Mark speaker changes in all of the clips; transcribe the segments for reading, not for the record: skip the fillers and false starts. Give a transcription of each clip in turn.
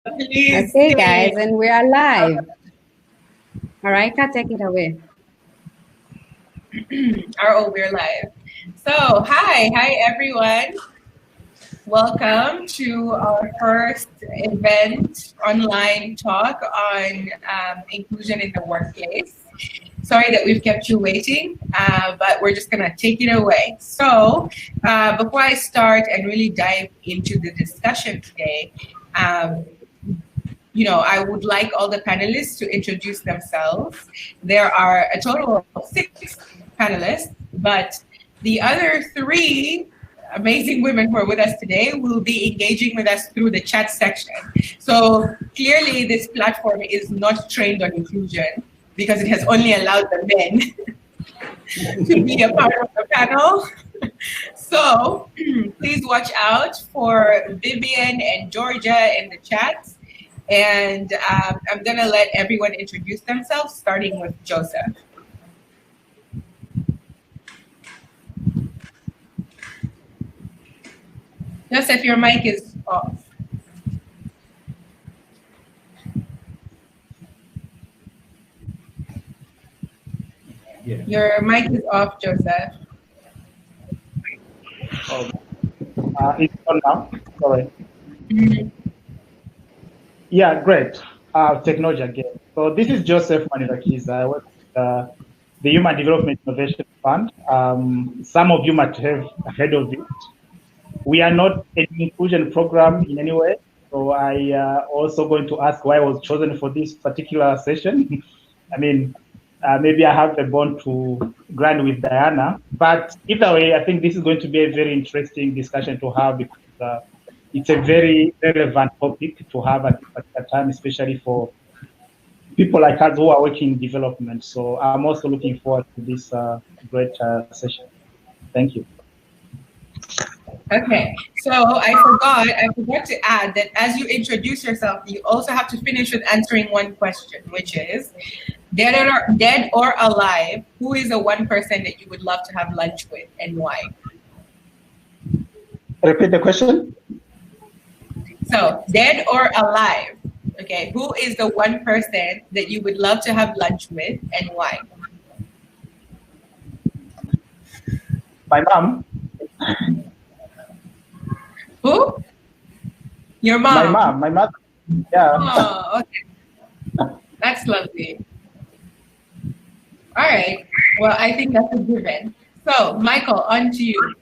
Speaker 1: Please
Speaker 2: Okay,
Speaker 1: stay.
Speaker 2: guys, and we are live. All right, take it away.
Speaker 1: We're live. So, hi everyone. Welcome to our first event online talk on inclusion in the workplace. Sorry that we've kept you waiting, but we're just gonna take it away. So, before I start and really dive into the discussion today, I would like all the panelists to introduce themselves. There are a total of 6 panelists, but the other 3 amazing women who are with us today will be engaging with us through the chat section. So clearly this platform is not trained on inclusion because it has only allowed the men to be a part of the panel. So please watch out for Vivian and Georgia in the chat. And I'm going to let everyone introduce themselves, starting with Joseph. Joseph, your mic is off. Yeah. Your mic is off, Joseph.
Speaker 3: It's on now. Sorry. Yeah, great. Technology again. So this is Joseph Manirakiza. I work with the Human Development Innovation Fund. Some of you might have heard of it. We are not an inclusion program in any way. So I also going to ask why I was chosen for this particular session. I mean, maybe I have a bond to grind with Diana. But either way, I think this is going to be a very interesting discussion to have because it's a very relevant topic to have at a time, especially for people like us who are working in development. So I'm also looking forward to this great session. Thank you.
Speaker 1: Okay, so I forgot to add that as you introduce yourself, you also have to finish with answering one question, which is, dead or alive, who is the one person that you would love to have lunch with and why?
Speaker 3: Repeat the question.
Speaker 1: So, dead or alive, okay, who is the one person that you would love to have lunch with and why?
Speaker 3: My mom.
Speaker 1: Who? Your mom?
Speaker 3: My mother. Yeah.
Speaker 1: Oh, okay. That's lovely. All right. Well, I think that's a given. So, Michael, on to you.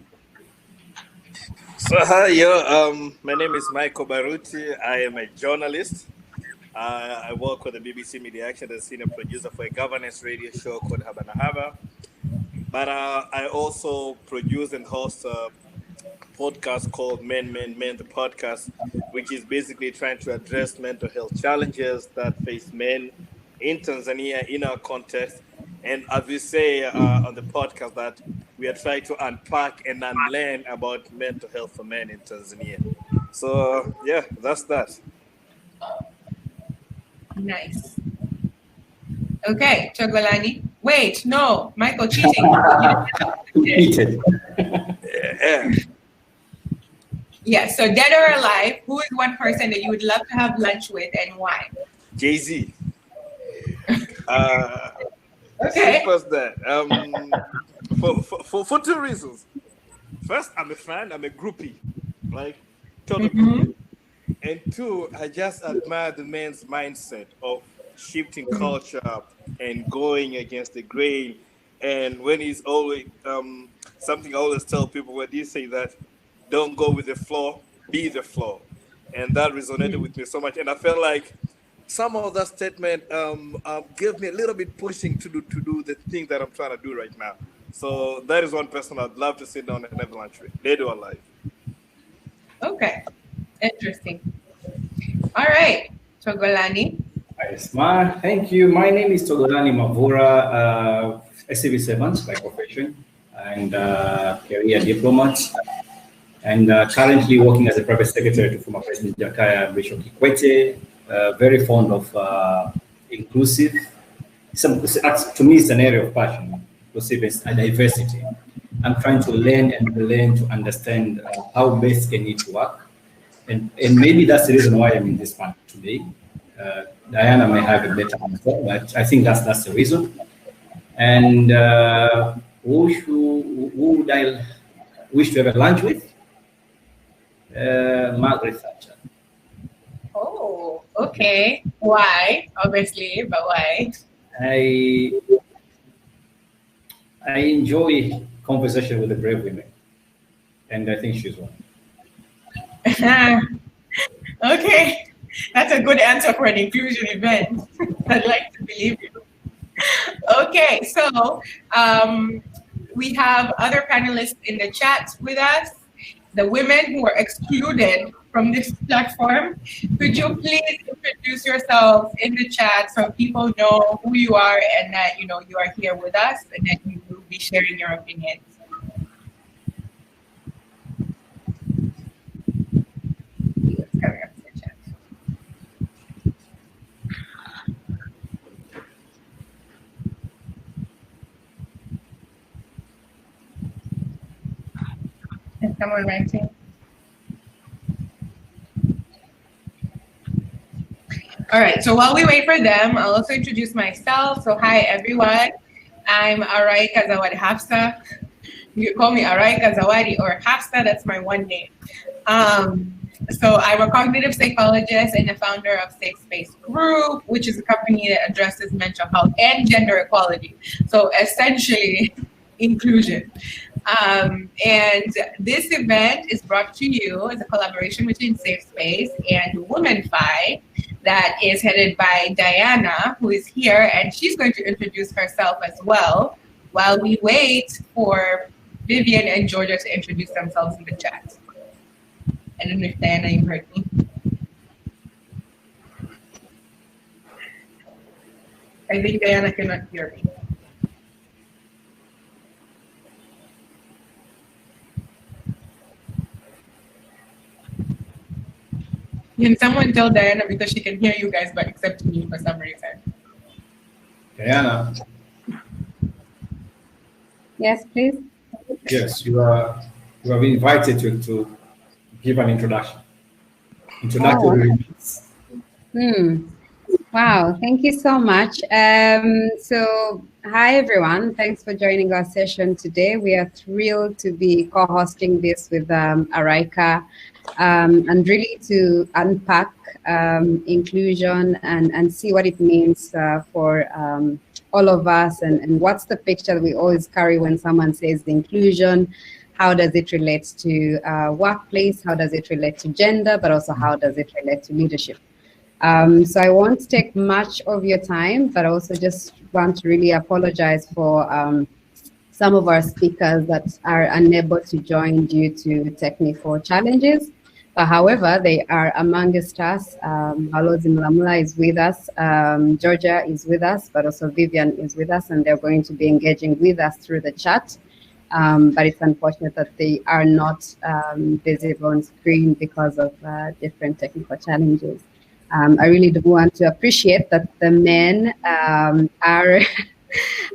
Speaker 4: So hi, my name is Michael Baruti. I am a journalist. I work with the BBC Media Action as senior producer for a governance radio show called Habana Haba. But I also produce and host a podcast called Men, the podcast, which is basically trying to address mental health challenges that face men in Tanzania in our context. And as we say on the podcast, that we are trying to unpack and unlearn about mental health for men in Tanzania. So, yeah, that's that.
Speaker 1: Nice. Okay, Chogolani. Wait, no, Michael cheating.
Speaker 5: Cheated.
Speaker 4: Yeah.
Speaker 1: Yeah, so dead or alive, who is one person that you would love to have lunch with and why?
Speaker 4: Jay-Z.
Speaker 1: Okay.
Speaker 4: Simple as that. For 2 reasons. First, I'm a fan. I'm a groupie, like total groupie. And 2, I just admire the man's mindset of shifting culture and going against the grain. And when he's always something I always tell people when they say that, don't go with the flow, be the flow. And that resonated with me so much. And I felt like some of that statement gave me a little bit pushing to do the thing that I'm trying to do right now. So that is one person I'd love to sit down and have lunch with. Dead or alive.
Speaker 1: Okay, interesting. All right, Togolani.
Speaker 5: Yes, thank you. My name is Togolani Mavura, a civil servant by profession and career diplomat, and currently working as a private secretary to former President Jakaya Mrisho Kikwete. Very fond of inclusive. To me, it's an area of passion, inclusive and diversity. I'm trying to learn to understand how best can it work. And maybe that's the reason why I'm in this panel. today. Diana may have a better answer, but I think that's the reason. And who would I wish to have a lunch with? Margaret Thatcher.
Speaker 1: Oh, okay. Why? Obviously, but why?
Speaker 5: I enjoy conversation with the brave women, and I think she's one.
Speaker 1: Okay, that's a good answer for an inclusion event. I'd like to believe you. Okay, so we have other panelists in the chat with us. The women who are excluded from this platform, could you please introduce yourselves in the chat so people know who you are and that you are here with us and that you will be sharing your opinions. Let's carry up the chat. Is someone writing? All right, so while we wait for them, I'll also introduce myself. So hi, everyone. I'm Araika Zawadi Hafsa. You can call me Araika Zawadi or Hafsa, that's my one name. So I'm a cognitive psychologist and the founder of Safe Space Group, which is a company that addresses mental health and gender equality. So essentially, inclusion. And this event is brought to you as a collaboration between Safe Space and Womenfy that is headed by Diana, who is here, and she's going to introduce herself as well while we wait for Vivian and Georgia to introduce themselves in the chat. I don't know if Diana, you heard me. I think Diana cannot hear me. Can someone tell Diana because she can hear you guys but except me for some reason?
Speaker 5: Diana.
Speaker 2: Yes, please.
Speaker 5: Yes, you have been invited to give an introduction. Introductory remarks.
Speaker 2: Wow, thank you so much. So hi everyone, thanks for joining our session today. We are thrilled to be co-hosting this with Araika and really to unpack inclusion and see what it means for all of us and what's the picture that we always carry when someone says the inclusion. How does it relate to workplace? How does it relate to gender? But also how does it relate to leadership? So I won't take much of your time, but I also just want to really apologize for some of our speakers that are unable to join due to technical challenges. But however, they are amongst us. Balozi Mlamula is with us, Georgia is with us, but also Vivian is with us, and they're going to be engaging with us through the chat. But it's unfortunate that they are not visible on screen because of different technical challenges. I really do want to appreciate that the men are,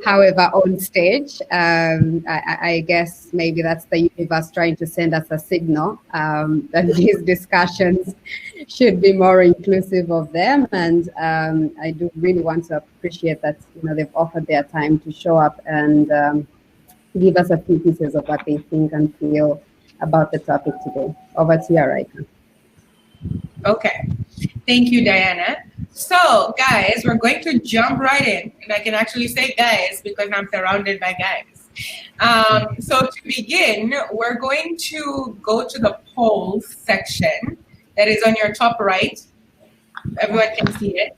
Speaker 2: however, on stage. I guess maybe that's the universe trying to send us a signal that these discussions should be more inclusive of them. And I do really want to appreciate that they've offered their time to show up and give us a few pieces of what they think and feel about the topic today. Over to you, Araika.
Speaker 1: Okay. Thank you, Diana. So, guys, we're going to jump right in. And I can actually say guys because I'm surrounded by guys. So to begin, we're going to go to the polls section that is on your top right. Everyone can see it.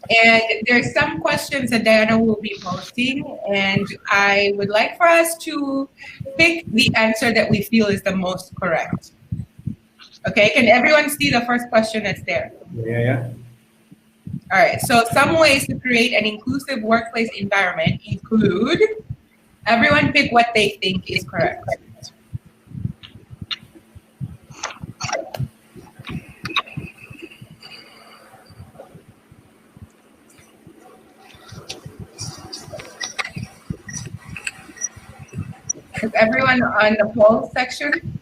Speaker 1: And there's some questions that Diana will be posting, and I would like for us to pick the answer that we feel is the most correct. Okay, can everyone see the first question that's there?
Speaker 5: Yeah.
Speaker 1: All right, so some ways to create an inclusive workplace environment include, everyone pick what they think is correct. Is everyone on the poll section?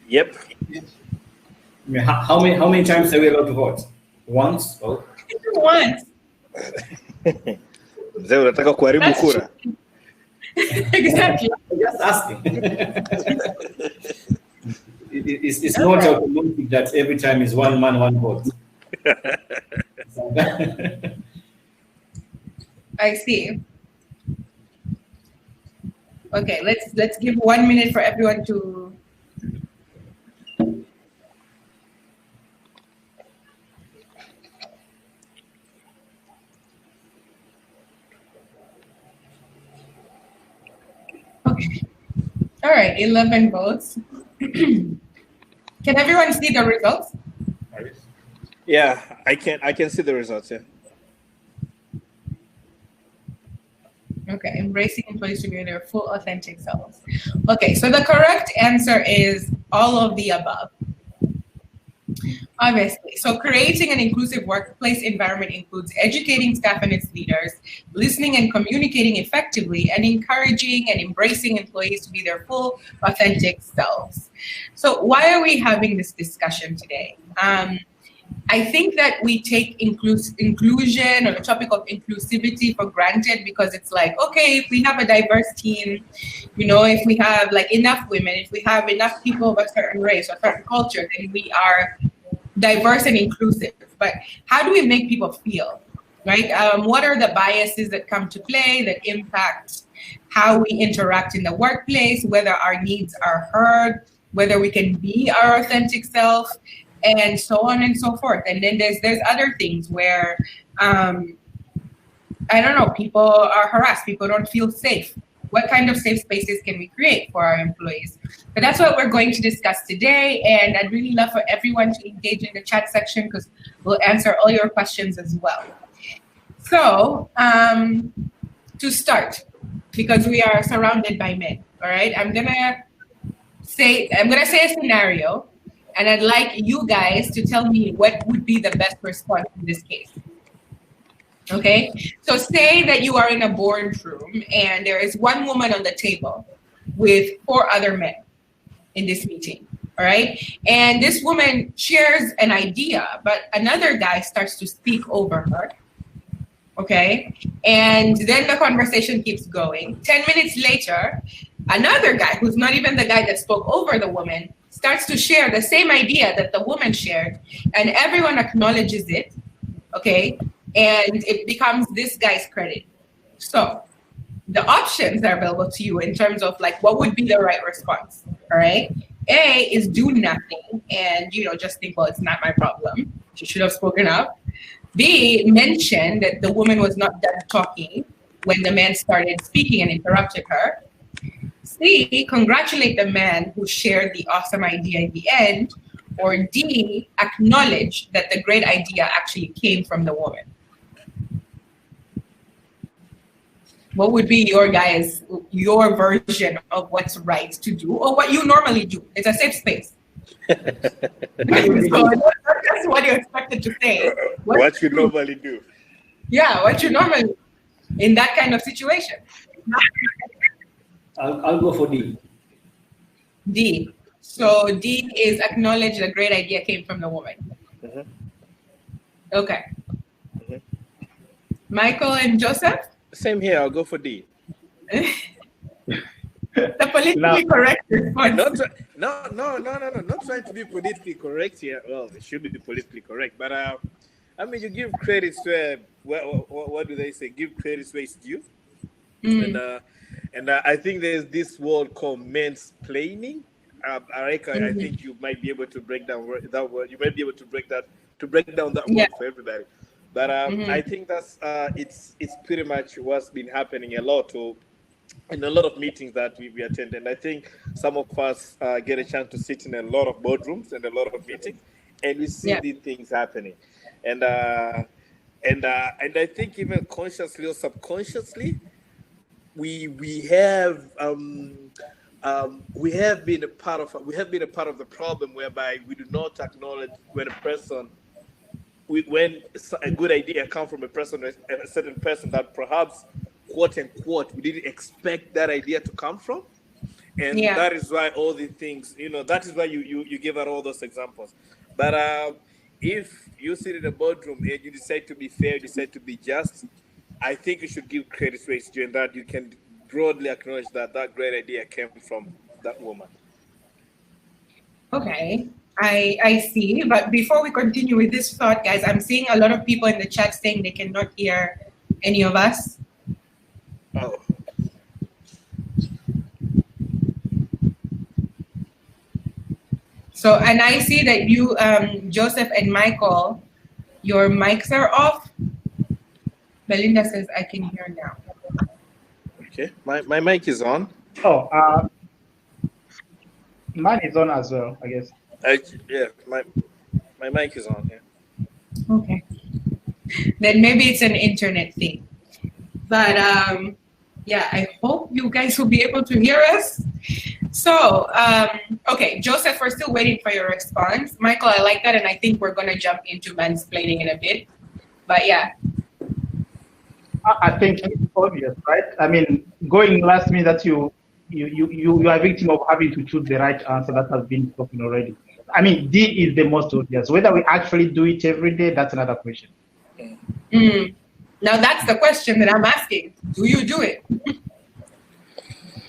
Speaker 4: Yep.
Speaker 5: mean, how many times are we allowed to vote? Once? Oh.
Speaker 1: Once.
Speaker 4: Mzee unataka kuharibu kura.
Speaker 1: Exactly.
Speaker 5: Just asking. It's not automatic that every time is one man, one vote.
Speaker 1: I see. Okay, let's give 1 minute for everyone to. Okay. All right, 11 votes. Can everyone see the results?
Speaker 4: Yeah, I can see the results. Yeah.
Speaker 1: Okay, embracing employees to be their full authentic selves. Okay, so the correct answer is all of the above. Obviously. So creating an inclusive workplace environment includes educating staff and its leaders, listening and communicating effectively, and encouraging and embracing employees to be their full authentic selves. So why are we having this discussion today? I think that we take inclusion or the topic of inclusivity for granted because it's like, okay, if we have a diverse team, if we have like enough women, if we have enough people of a certain race or certain culture, then we are diverse and inclusive. But how do we make people feel, right? What are the biases that come to play that impact how we interact in the workplace, whether our needs are heard, whether we can be our authentic self, and so on and so forth. And then there's other things where, I don't know, people are harassed, people don't feel safe. What kind of safe spaces can we create for our employees? But that's what we're going to discuss today. And I'd really love for everyone to engage in the chat section because we'll answer all your questions as well. So to start, because we are surrounded by men, all right? I'm gonna say a scenario, and I'd like you guys to tell me what would be the best response in this case. Okay, so say that you are in a boardroom and there is one woman on the table with 4 other men in this meeting, all right? And this woman shares an idea, but another guy starts to speak over her, okay? And then the conversation keeps going. 10 minutes later, another guy, who's not even the guy that spoke over the woman, starts to share the same idea that the woman shared, and everyone acknowledges it, okay? And it becomes this guy's credit. So the options are available to you in terms of like what would be the right response, all right? A is do nothing and just think, well, it's not my problem. She should have spoken up. B, mention that the woman was not done talking when the man started speaking and interrupted her. C, congratulate the man who shared the awesome idea in the end. Or D, acknowledge that the great idea actually came from the woman. What would be your version of what's right to do or what you normally do? It's a safe space. So that's what you're expected to say.
Speaker 4: What you normally do.
Speaker 1: Yeah, what you normally do in that kind of situation.
Speaker 5: I'll go for D.
Speaker 1: D. So D is acknowledge the great idea came from the woman.
Speaker 4: Mm-hmm.
Speaker 1: Okay.
Speaker 4: Mm-hmm.
Speaker 1: Michael and Joseph?
Speaker 4: Same here, I'll go for D.
Speaker 1: The politically correct response.
Speaker 4: No, not trying to be politically correct here. Well, it should be politically correct, but you give credit to what do they say? Give credit where it's due. And I think there's this word called mansplaining. Areka, I think you might be able to break down that word. You might be able to break down that word for everybody. But I think that's it's pretty much what's been happening a lot in a lot of meetings that we attend. And I think some of us get a chance to sit in a lot of boardrooms and a lot of meetings, and we see these things happening. And I think even consciously or subconsciously, we have been a part of the problem whereby we do not acknowledge when a good idea comes from a certain person that perhaps, quote unquote, we didn't expect that idea to come from. And that is why all these things, that is why you give out all those examples. But if you sit in a boardroom and you decide to be fair, decide to be just, I think you should give credit where it's due, and that you can broadly acknowledge that that great idea came from that woman.
Speaker 1: Okay, I see. But before we continue with this thought, guys, I'm seeing a lot of people in the chat saying they cannot hear any of us.
Speaker 4: Oh.
Speaker 1: So, and I see that you, Joseph and Michael, your mics are off. Belinda says I can hear now.
Speaker 4: Okay, my mic is on.
Speaker 3: Oh, mine is on as well, I guess.
Speaker 4: Yeah, my mic is on here.
Speaker 1: Okay. Then maybe it's an internet thing. But yeah, I hope you guys will be able to hear us. So, okay, Joseph, we're still waiting for your response. Michael, I like that, and I think we're going to jump into mansplaining in a bit. But yeah.
Speaker 3: I think it's obvious, right? I mean, going last minute that you are victim of having to choose the right answer that has been spoken already. I mean, D is the most obvious. Whether we actually do it every day, that's another question.
Speaker 1: Mm. Now that's the question that I'm asking. Do you do it?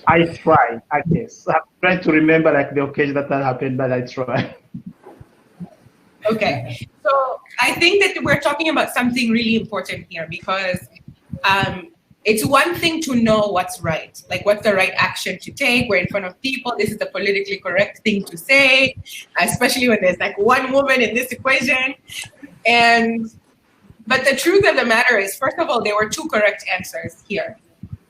Speaker 3: I try, I guess. I'm trying to remember like the occasion that happened, but I try.
Speaker 1: Okay, so I think that we're talking about something really important here because it's one thing to know what's right, like what's the right action to take. We're in front of people. This is the politically correct thing to say, especially when there's like one woman in this equation. But the truth of the matter is, first of all, there were two correct answers here.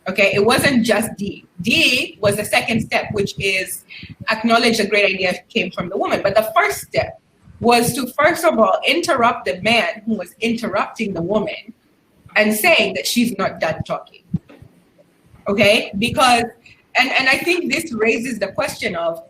Speaker 1: Okay, it wasn't just D. D was the second step, which is acknowledge the great idea came from the woman. But the first step was to, first of all, interrupt the man who was interrupting the woman and saying that she's not done talking. Okay, because, and I think this raises the question of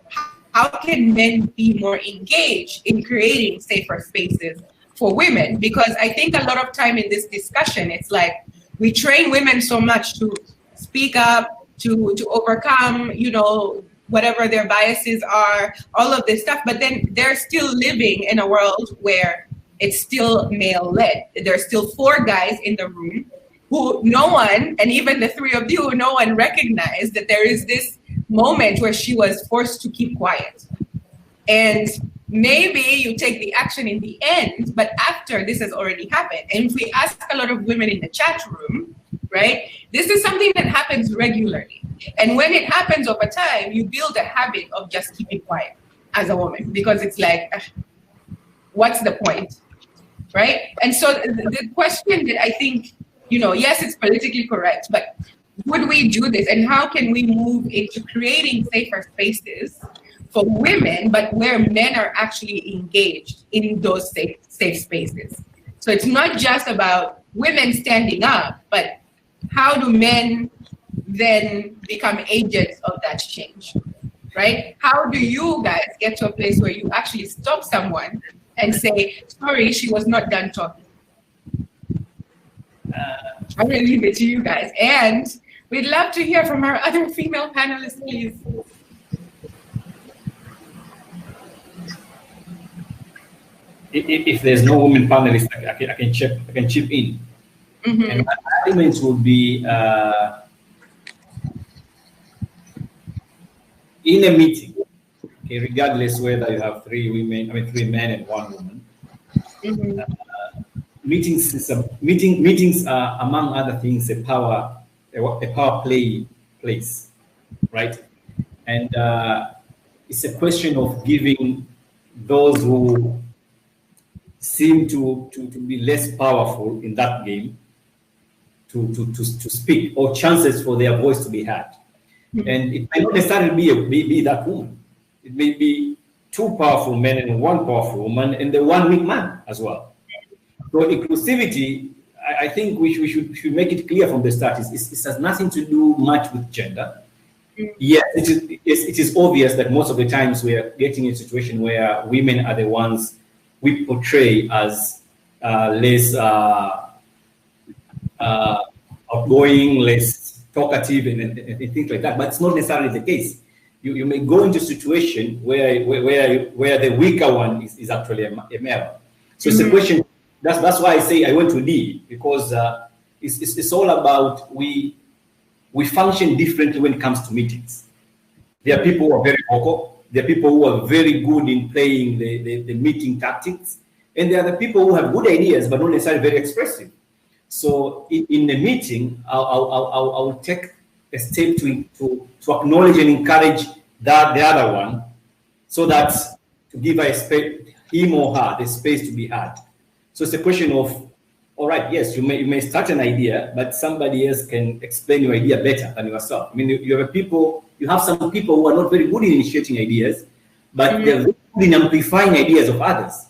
Speaker 1: how can men be more engaged in creating safer spaces for women? Because I think a lot of time in this discussion, it's like we train women so much to speak up, to overcome, you know, whatever their biases are, all of this stuff, but then they're still living in a world where it's still male-led. There's still four guys in the room who no one, and even the three of you, no one recognized that there is this moment where she was forced to keep quiet. And maybe you take the action in the end, but after this has already happened. And if we ask a lot of women in the chat room, right, this is something that happens regularly. And when it happens over time, you build a habit of just keeping quiet as a woman, because it's like, what's the point, right? And so the question that I think, you know, yes, it's politically correct, but would we do this? And how can we move into creating safer spaces for women, but where men are actually engaged in those safe spaces? So it's not just about women standing up, but how do men then become agents of that change, right? How do you guys get to a place where you actually stop someone and say, sorry, she was not done talking? I'm going to leave it to you guys. And we'd love to hear from our other female panelists, please.
Speaker 5: If there's no women panelists, I can chip in. Mm-hmm. And my arguments would be in a meeting, okay, regardless whether you have three men and one woman. Mm-hmm. Meetings are, among other things, a power play place, right? And it's a question of giving those who seem to be less powerful in that game to speak, or chances for their voice to be heard. Mm-hmm. And it may not necessarily be that woman. It may be two powerful men and one powerful woman and the one weak man as well. So inclusivity, I think we should make it clear from the start. It has nothing to do much with gender. Mm-hmm. Yes, it is obvious that most of the times we are getting in a situation where women are the ones we portray as less outgoing, less talkative, and things like that. But it's not necessarily the case. you may go into a situation where the weaker one is actually a male. So it's a question. That's why I say I went to D, because it's all about we function differently when it comes to meetings. There are people who are very vocal. There are people who are very good in playing the meeting tactics, and there are the people who have good ideas but not necessarily very expressive. So in the meeting, I'll take a step to acknowledge and encourage the other one, so that to give him or her the space to be heard. So it's a question of, all right, yes, you may start an idea, but somebody else can explain your idea better than yourself. I mean, you have some people who are not very good in initiating ideas, but they're very good in amplifying ideas of others.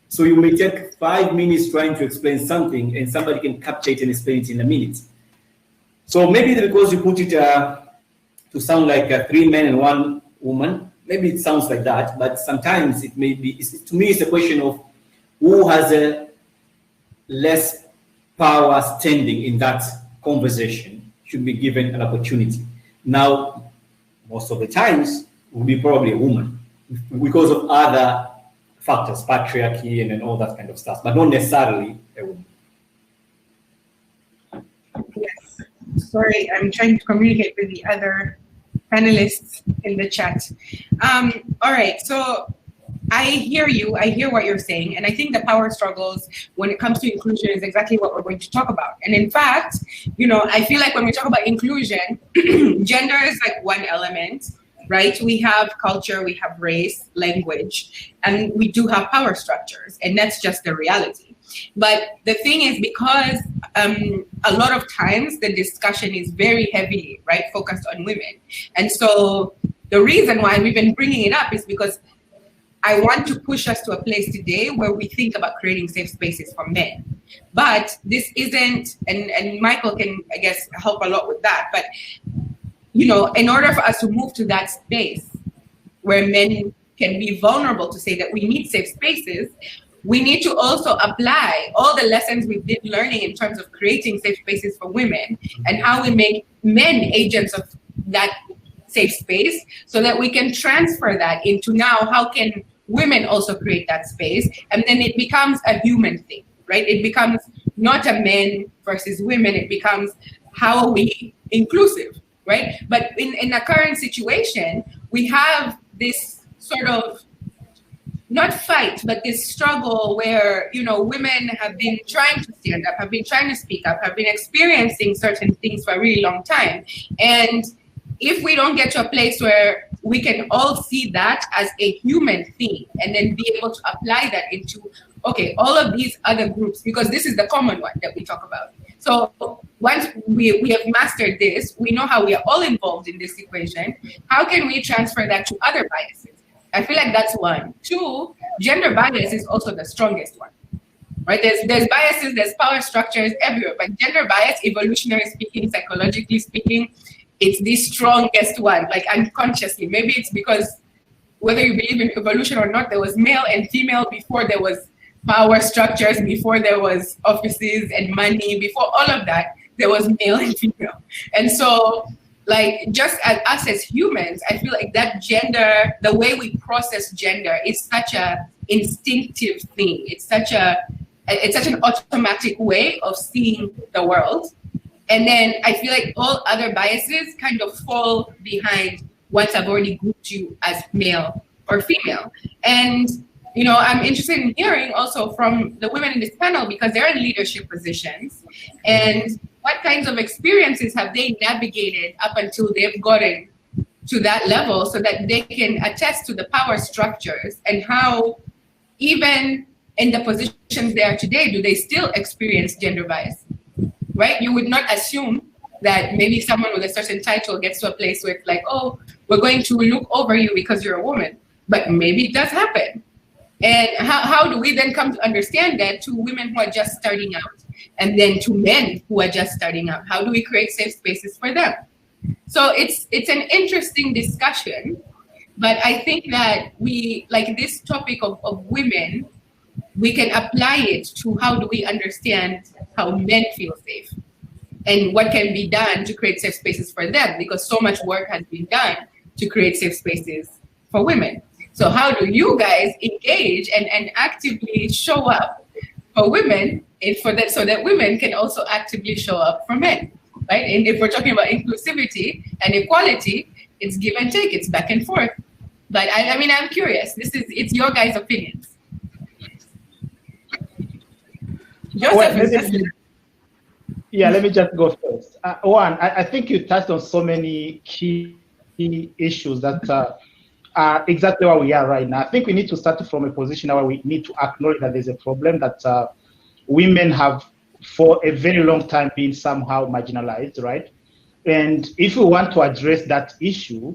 Speaker 5: So you may take 5 minutes trying to explain something, and somebody can capture it and explain it in a minute. So maybe because you put it to sound like 3 men and 1 woman, maybe it sounds like that, but sometimes it may be, to me, it's a question of who has a less power standing in that conversation should be given an opportunity. Now, most of the times, it will be probably a woman because of other factors, patriarchy and all that kind of stuff, but not necessarily a woman.
Speaker 1: Yes. Sorry, I'm trying to communicate with the other panelists in the chat. All right, so I hear you. I hear what you're saying. And I think the power struggles when it comes to inclusion is exactly what we're going to talk about. And in fact, I feel like when we talk about inclusion, gender is like one element, right? We have culture, we have race, language, and we do have power structures. And that's just the reality. But the thing is, because a lot of times the discussion is very heavily, right, focused on women. And so the reason why we've been bringing it up is because I want to push us to a place today where we think about creating safe spaces for men. But this isn't, and Michael can, I guess, help a lot with that. But, in order for us to move to that space where men can be vulnerable to say that we need safe spaces, we need to also apply all the lessons we've been learning in terms of creating safe spaces for women and how we make men agents of that safe space, so that we can transfer that into now how can women also create that space, and then it becomes a human thing, right? It becomes not a men versus women, it becomes how are we inclusive, right? But in the current situation, we have this sort of not fight, but this struggle where, women have been trying to stand up, have been trying to speak up, have been experiencing certain things for a really long time. And if we don't get to a place where we can all see that as a human thing and then be able to apply that into, okay, all of these other groups, because this is the common one that we talk about. So once we have mastered this, we know how we are all involved in this equation. How can we transfer that to other biases? I feel like that's one. 2, gender bias is also the strongest one. Right? There's biases, there's power structures everywhere, but gender bias, evolutionary speaking, psychologically speaking, it's the strongest one, like unconsciously. Maybe it's because whether you believe in evolution or not, there was male and female before there was power structures, before there was offices and money, before all of that, there was male and female. And so, like, just as us as humans, I feel like that gender, the way we process gender is such a instinctive thing. It's such an automatic way of seeing the world. And then I feel like all other biases kind of fall behind once I've already grouped you as male or female. And, I'm interested in hearing also from the women in this panel, because they're in leadership positions. And what kinds of experiences have they navigated up until they've gotten to that level so that they can attest to the power structures, and how even in the positions they are today, do they still experience gender bias? Right? You would not assume that maybe someone with a certain title gets to a place where it's like, oh, we're going to look over you because you're a woman. But maybe it does happen. And how do we then come to understand that to women who are just starting out, and then to men who are just starting out? How do we create safe spaces for them? So it's an interesting discussion, but I think that we, like this topic of women, we can apply it to how do we understand how men feel safe and what can be done to create safe spaces for them, because so much work has been done to create safe spaces for women. So how do you guys engage and actively show up for women so that women can also actively show up for men, right? And if we're talking about inclusivity and equality, it's give and take, it's back and forth. But I mean, I'm curious. It's your guys' opinions. Joseph,
Speaker 3: let me just go first. One, I think you touched on so many key issues that are exactly where we are right now. I think we need to start from a position where we need to acknowledge that there's a problem that women have for a very long time been somehow marginalized, right? And if we want to address that issue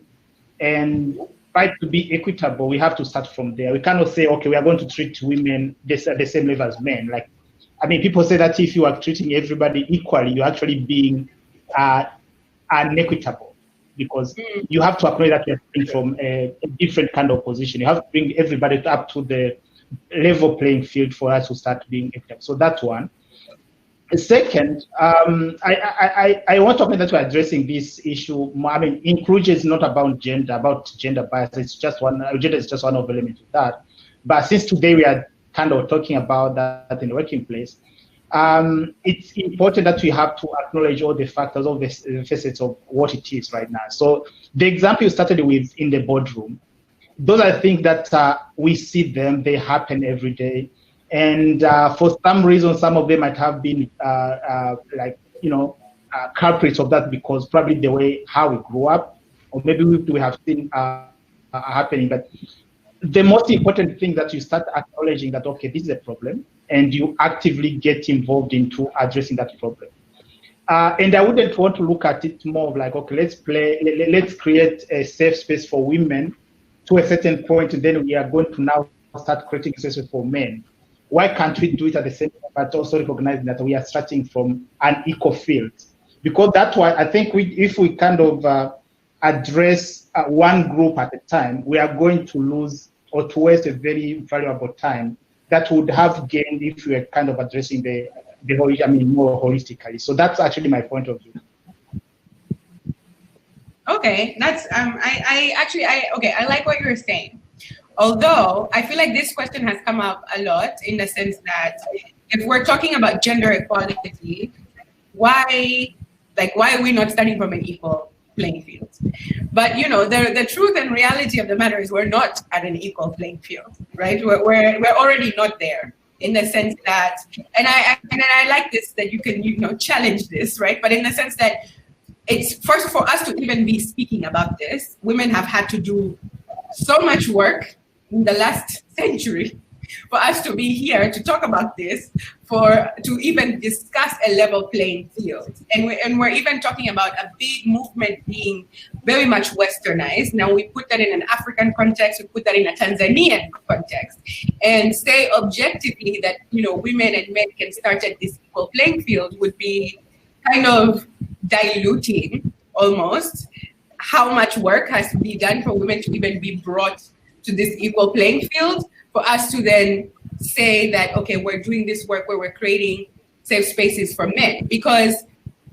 Speaker 3: and try to be equitable, we have to start from there. We cannot say, okay, we are going to treat women at the same level as men. Like, I mean, people say that if you are treating everybody equally, you're actually being unequitable, because you have to acknowledge that you're coming from a different kind of position. You have to bring everybody up to the level playing field for us to start being equitable. So that's one. Second, I want to comment that we're addressing this issue. I mean, inclusion is not about gender bias. It's just gender is just one of the elements of that. But since today we are kind of talking about that in the working place, it's important that we have to acknowledge all the factors, all the facets of what it is right now. So the example you started with in the boardroom, those are things that we see them, they happen every day. And for some reason, some of them might have been culprits of that because probably the way how we grew up, or maybe we have seen happening. But the most important thing that you start acknowledging that, okay, this is a problem, and you actively get involved into addressing that problem. And I wouldn't want to look at it more of like, okay, let's create a safe space for women to a certain point, and then we are going to now start creating spaces for men. Why can't we do it at the same time, but also recognizing that we are starting from an equal field? Because that's why I think if we kind of address one group at a time, we are going to lose or to waste a very valuable time that would have gained if we were kind of addressing the whole, I mean, more holistically. So that's actually my point of view.
Speaker 1: Okay, that's I like what you're saying. Although I feel like this question has come up a lot in the sense that if we're talking about gender equality, why are we not starting from an equal playing field? But the truth and reality of the matter is we're not at an equal playing field, right? We're already not there in the sense that, and I like this that you can challenge this, right? But in the sense that it's first for us to even be speaking about this, women have had to do so much work in the last century for us to be here to talk about this, to even discuss a level playing field. And we're even talking about a big movement being very much westernized. Now we put that in an African context, we put that in a Tanzanian context, and say objectively that women and men can start at this equal playing field would be kind of diluting almost how much work has to be done for women to even be brought to this equal playing field, for us to then say that, okay, we're doing this work where we're creating safe spaces for men. Because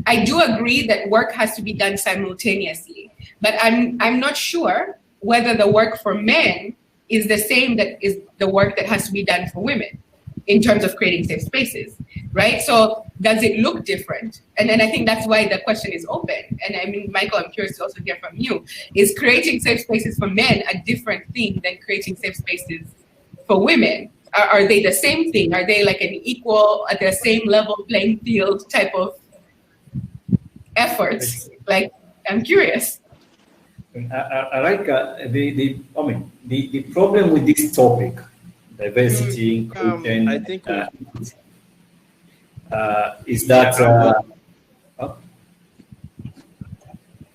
Speaker 1: I do agree that work has to be done simultaneously, but I'm not sure whether the work for men is the same that is the work that has to be done for women in terms of creating safe spaces, right? So does it look different? And then I think that's why the question is open. And I mean, Michael, I'm curious to also hear from you. Is creating safe spaces for men a different thing than creating safe spaces for women? Are they the same thing? Are they like an equal, at the same level playing field type of efforts? Like, I'm curious.
Speaker 5: I like the problem with this topic, diversity, inclusion,
Speaker 4: I think
Speaker 5: is that.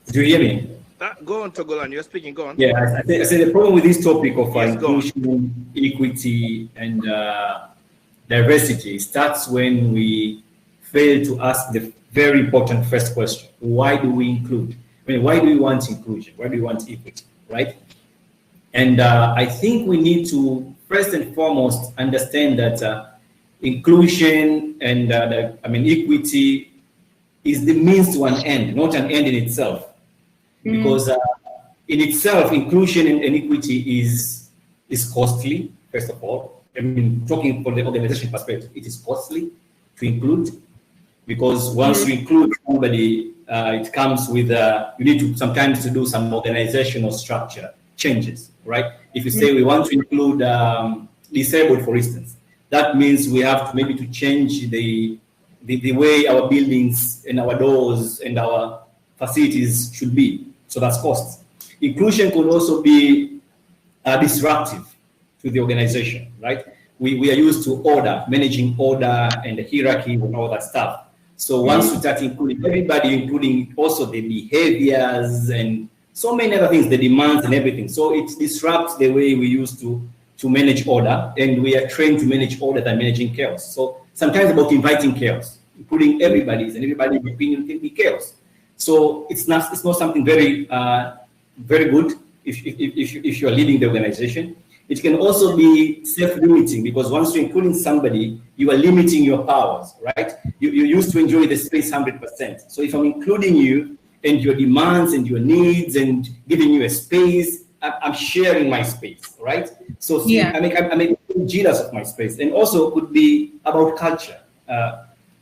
Speaker 5: Do you hear me?
Speaker 4: Go on, Togolan. You're speaking. Go on.
Speaker 5: Yeah, I say the problem with this topic of inclusion, equity, and diversity starts when we fail to ask the very important first question: why do we include? I mean, why do we want inclusion? Why do we want equity? Right? And I think we need to first and foremost understand that inclusion and equity is the means to an end, not an end in itself. Because in itself, inclusion and equity is costly, first of all. I mean, talking from the organization perspective, it is costly to include, because once you include somebody, it comes with, you need to sometimes to do some organizational structure changes, right? If you say we want to include disabled, for instance, that means we have to maybe to change the way our buildings and our doors and our facilities should be. So that's cost. Inclusion could also be disruptive to the organization, right? We are used to order, managing order and the hierarchy and all that stuff. So once we start including everybody, including also the behaviors and so many other things, the demands and everything. So it disrupts the way we used to manage order, and we are trained to manage order than managing chaos. So sometimes about inviting chaos, including everybody's, and everybody's opinion can be chaos. So it's not something very very good if you are leading the organization. It can also be self-limiting, because once you're including somebody, you are limiting your powers, right? You used to enjoy the space 100%. So if I'm including you and your demands and your needs and giving you a space, I'm sharing my space, right? So I make jealous of my space. And also could be about culture.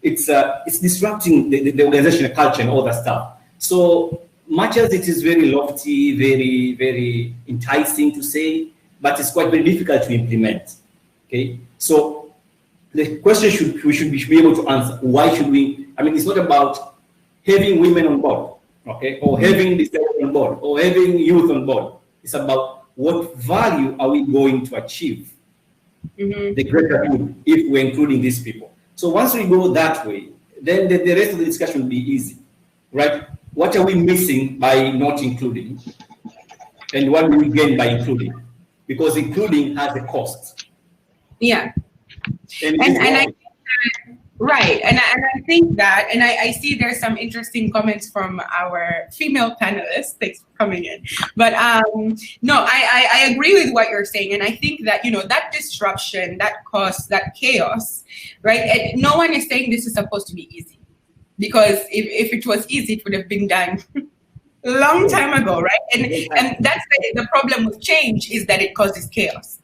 Speaker 5: It's disrupting the organizational culture and all that stuff. So much as it is very lofty, very, very enticing to say, but it's quite very difficult to implement. Okay, so the question we should be able to answer: why should we? I mean, it's not about having women on board, okay, or having disabled on board, or having youth on board. It's about what value are we going to achieve, the greater good, if we're including these people. So once we go that way, then the rest of the discussion will be easy, right? What are we missing by not including, and what do we gain by including? Because including has a cost.
Speaker 1: Yeah. And I think that, right. And I think that, and I see there's some interesting comments from our female panelists. Thanks for coming in. But no, I agree with what you're saying. And I think that, that disruption, that cost, that chaos, right? And no one is saying this is supposed to be easy. Because if it was easy, it would have been done a long time ago, right? And that's the problem with change, is that it causes chaos,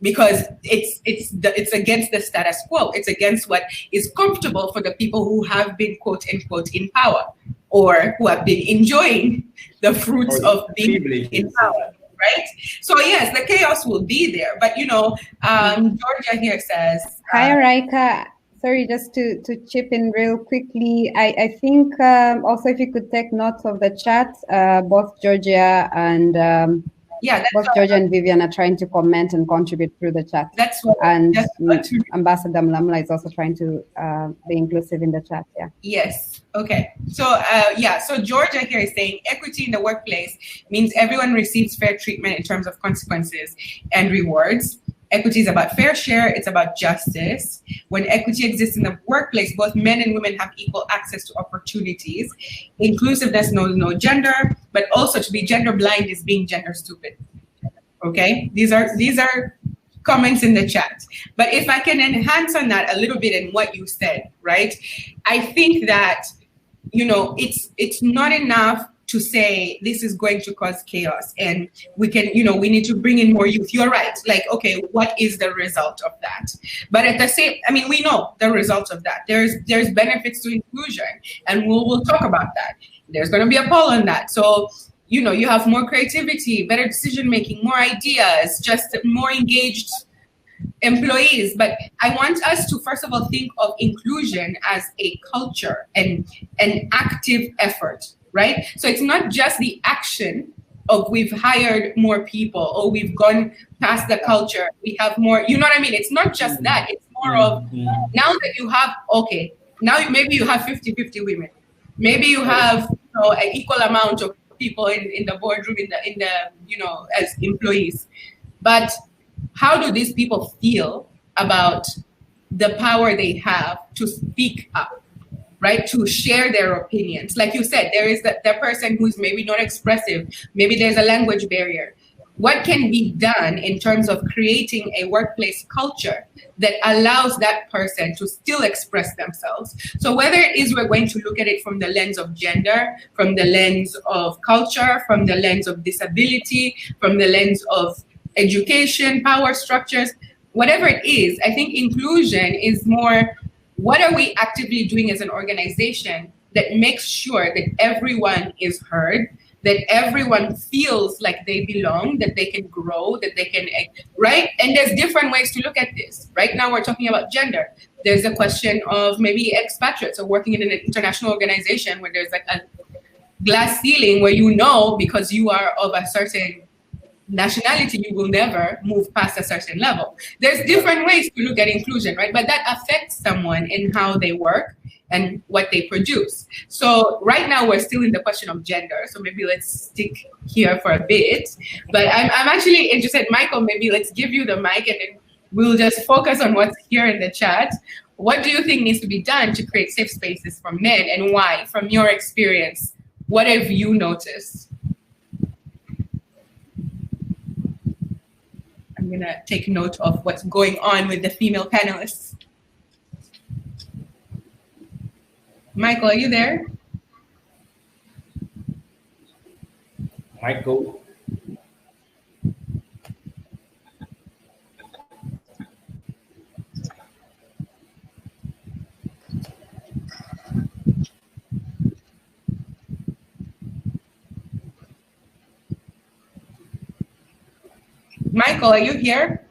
Speaker 1: because it's against the status quo. It's against what is comfortable for the people who have been, quote unquote, in power, or who have been enjoying the fruits of being in power, right? So yes, the chaos will be there. But Georgia here says,
Speaker 2: hi, Araika. Sorry, just to chip in real quickly, I think also if you could take notes of the chat, both Georgia and Georgia and Vivian are trying to comment and contribute through the chat. Ambassador Mlamla is also trying to be inclusive in the chat. Yeah.
Speaker 1: Yes. Okay. So so Georgia here is saying equity in the workplace means everyone receives fair treatment in terms of consequences and rewards. Equity is about fair share. It's about justice. When equity exists in the workplace, both men and women have equal access to opportunities. Inclusiveness knows no gender, but also to be gender blind is being gender stupid. Okay, these are comments in the chat. But if I can enhance on that a little bit in what you said, right? I think that it's not enough to say this is going to cause chaos and we need to bring in more youth. You're right. Like, okay, what is the result of that? But at the same, we know the result of that. There's benefits to inclusion, and we'll talk about that. There's going to be a poll on that. So, you have more creativity, better decision-making, more ideas, just more engaged employees. But I want us to, first of all, think of inclusion as a culture and an active effort. Right? So it's not just the action of we've hired more people or we've gone past the culture. We have more, It's not just that. It's more of now that you have, maybe you have 50-50 women. Maybe you have an equal amount of people in the boardroom, in the as employees. But how do these people feel about the power they have to speak up? Right, to share their opinions. Like you said, there is the person who's maybe not expressive. Maybe there's a language barrier. what can be done in terms of creating a workplace culture that allows that person to still express themselves. So whether it is we're going to look at it from the lens of gender, from the lens of culture, from the lens of disability, from the lens of education, power structures, whatever it is, I think inclusion is more, what are we actively doing as an organization that makes sure that everyone is heard, that everyone feels like they belong, that they can grow, that they can, right? And there's different ways to look at this. Right now we're talking about gender. There's a question of maybe expatriates or working in an international organization where there's like a glass ceiling where you know because you are of a certain nationality, you will never move past a certain level. There's different ways to look at inclusion, right? But that affects someone in how they work and what they produce. So right now we're still in the question of gender. So maybe let's stick here for a bit. But I'm actually interested, Michael, maybe let's give you the mic and then we'll just focus on what's here in the chat. What do you think needs to be done to create safe spaces for men, and why? From your experience, what have you noticed? I'm gonna take note of what's going on with the female panelists. Michael, are you there?
Speaker 5: Michael.
Speaker 1: Michael, are you here?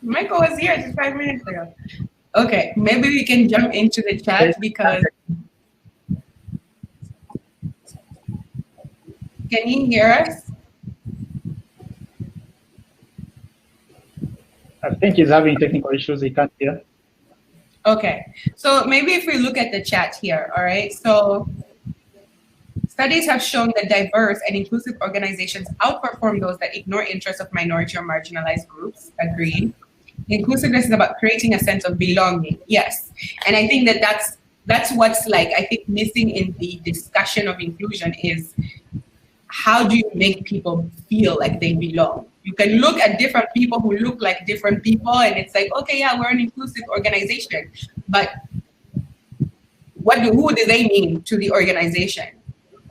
Speaker 1: Michael was here just 5 minutes ago. Okay, maybe we can jump into the chat because can you hear us?
Speaker 3: I think he's having technical issues. He can't hear.
Speaker 1: Okay, so maybe if we look at the chat here, all right? So studies have shown that diverse and inclusive organizations outperform those that ignore interests of minority or marginalized groups. Agreed. Inclusiveness is about creating a sense of belonging. Yes, and I think that that's what's like, I think missing in the discussion of inclusion is how do you make people feel like they belong? You can look at different people who look like different people and it's like, okay, yeah, we're an inclusive organization, but who do they mean to the organization,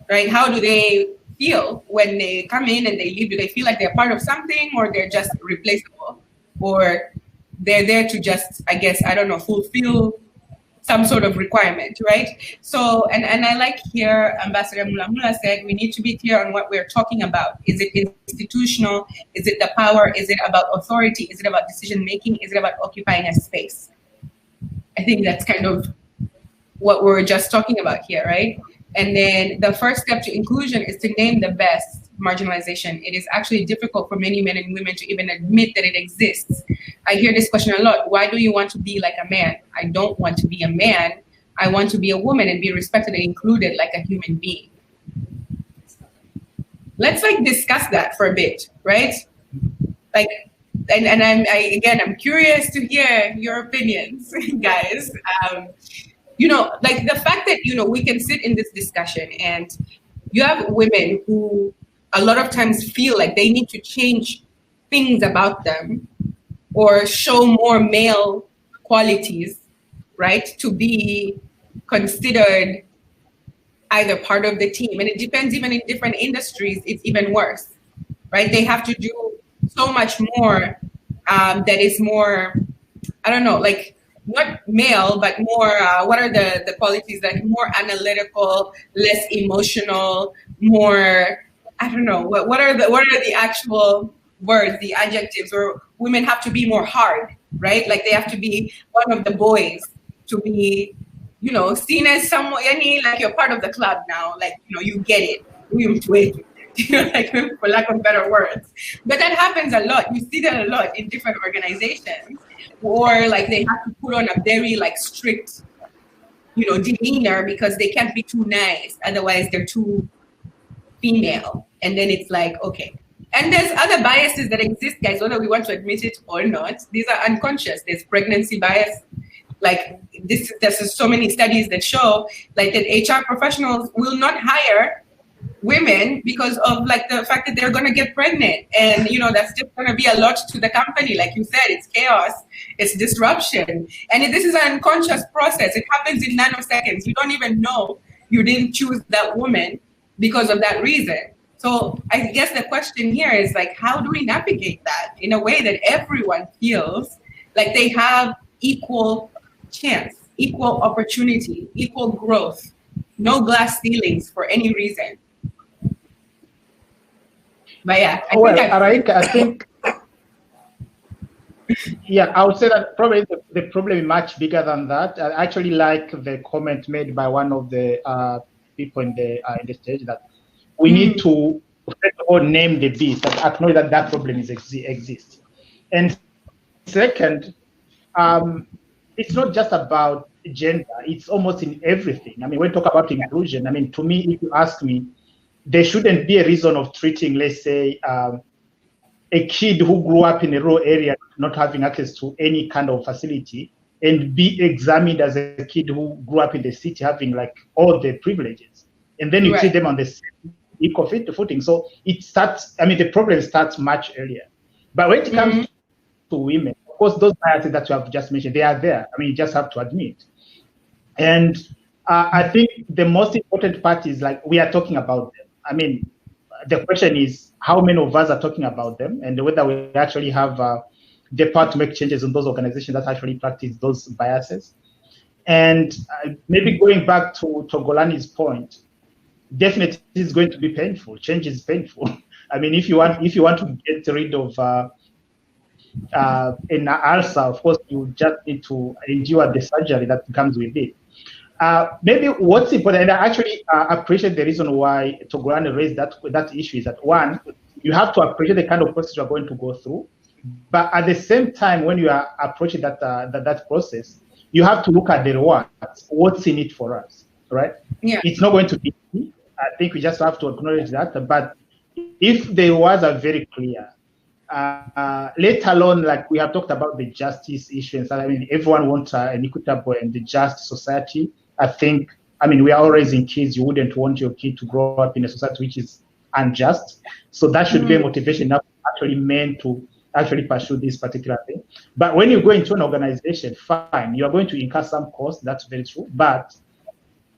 Speaker 1: right? How do they feel when they come in and they leave? Do they feel like they're part of something, or they're just replaceable? Or they're there to just, I guess, I don't know, fulfill some sort of requirement, right? So, and I like here, Ambassador Mulamula said, we need to be clear on what we're talking about. Is it institutional? Is it the power? Is it about authority? Is it about decision-making? Is it about occupying a space? I think that's kind of what we're just talking about here, right? And then the first step to inclusion is to name the best marginalization. It is actually difficult for many men and women to even admit that it exists. I hear this question a lot. Why do you want to be like a man? I don't want to be a man. I want to be a woman and be respected and included like a human being. Let's like discuss that for a bit, right? Like, and I'm curious to hear your opinions, guys. You know, like the fact that, you know, we can sit in this discussion and you have women who a lot of times feel like they need to change things about them or show more male qualities, right, to be considered either part of the team. And it depends, even in different industries, it's even worse, right? They have to do so much more that is more, I don't know, like not male, but more, what are the qualities, like more analytical, less emotional, more, I don't know, what are the actual words, the adjectives, or women have to be more hard, right? Like they have to be one of the boys to be, you know, seen as someone, like you're part of the club now, like, you know, you get it, like, for lack of better words. But that happens a lot. You see that a lot in different organizations, or like they have to put on a very like strict, you know, demeanor because they can't be too nice, otherwise they're too female. And then it's like, okay, And there's other biases that exist, guys, whether we want to admit it or not. These are unconscious. There's pregnancy bias. Like there's so many studies that show like that HR professionals will not hire women because of like the fact that they're going to get pregnant. And, you know, that's just going to be a lot to the company. Like you said, it's chaos, it's disruption. And this is an unconscious process. It happens in nanoseconds. You don't even know you didn't choose that woman because of that reason. So I guess the question here is like, how do we navigate that in a way that everyone feels like they have equal chance, equal opportunity, equal growth, no glass ceilings for any reason? But yeah,
Speaker 3: I think yeah, I would say that probably the problem is much bigger than that. I actually like the comment made by one of the people in the stage that we need to first of all name the beast, that acknowledge that that problem exists. And second, it's not just about gender, it's almost in everything. I mean, when we talk about inclusion, I mean, to me, if you ask me, there shouldn't be a reason of treating, let's say, a kid who grew up in a rural area not having access to any kind of facility and be examined as a kid who grew up in the city having like all the privileges. And then you treat them on the same equal footing. So it starts, I mean, the problem starts much earlier. But when it comes to women, of course, those biases that you have just mentioned, they are there. I mean, you just have to admit. And I think the most important part is like we are talking about them. I mean, the question is how many of us are talking about them and whether we actually have the power to make changes in those organizations that actually practice those biases. And maybe going back to Togolani's point, definitely it's going to be painful. Change is painful. I mean, if you want to get rid of an ulcer, of course, you just need to endure the surgery that comes with it. Maybe what's important, and I actually appreciate the reason why Togolani raised that issue, is that one, you have to appreciate the kind of process you're going to go through, but at the same time, when you are approaching that process, you have to look at the rewards. What's in it for us, right?
Speaker 1: Yeah.
Speaker 3: It's not going to be easy. I think we just have to acknowledge that. But if the rewards are very clear, let alone like we have talked about the justice issues. I mean, everyone wants an equitable and just society. I mean, we are all raising kids. You wouldn't want your kid to grow up in a society which is unjust. So that should be a motivation enough actually men to actually pursue this particular thing. But when you go into an organization, fine, you are going to incur some cost. That's very true. But